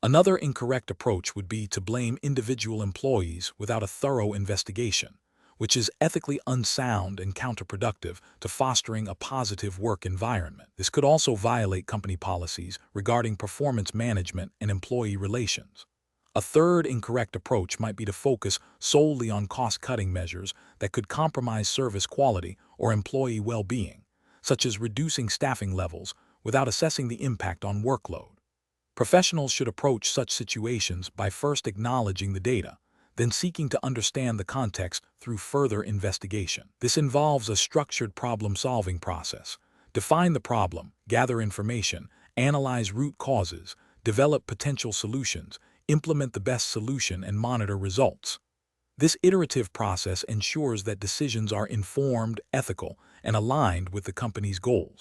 Another incorrect approach would be to blame individual employees without a thorough investigation, which is ethically unsound and counterproductive to fostering a positive work environment. This could also violate company policies regarding performance management and employee relations. A third incorrect approach might be to focus solely on cost-cutting measures that could compromise service quality or employee well-being, such as reducing staffing levels without assessing the impact on workload. Professionals should approach such situations by first acknowledging the data, then seeking to understand the context through further investigation. This involves a structured problem-solving process. Define the problem, gather information, analyze root causes, develop potential solutions, implement the best solution, and monitor results. This iterative process ensures that decisions are informed, ethical, and aligned with the company's goals.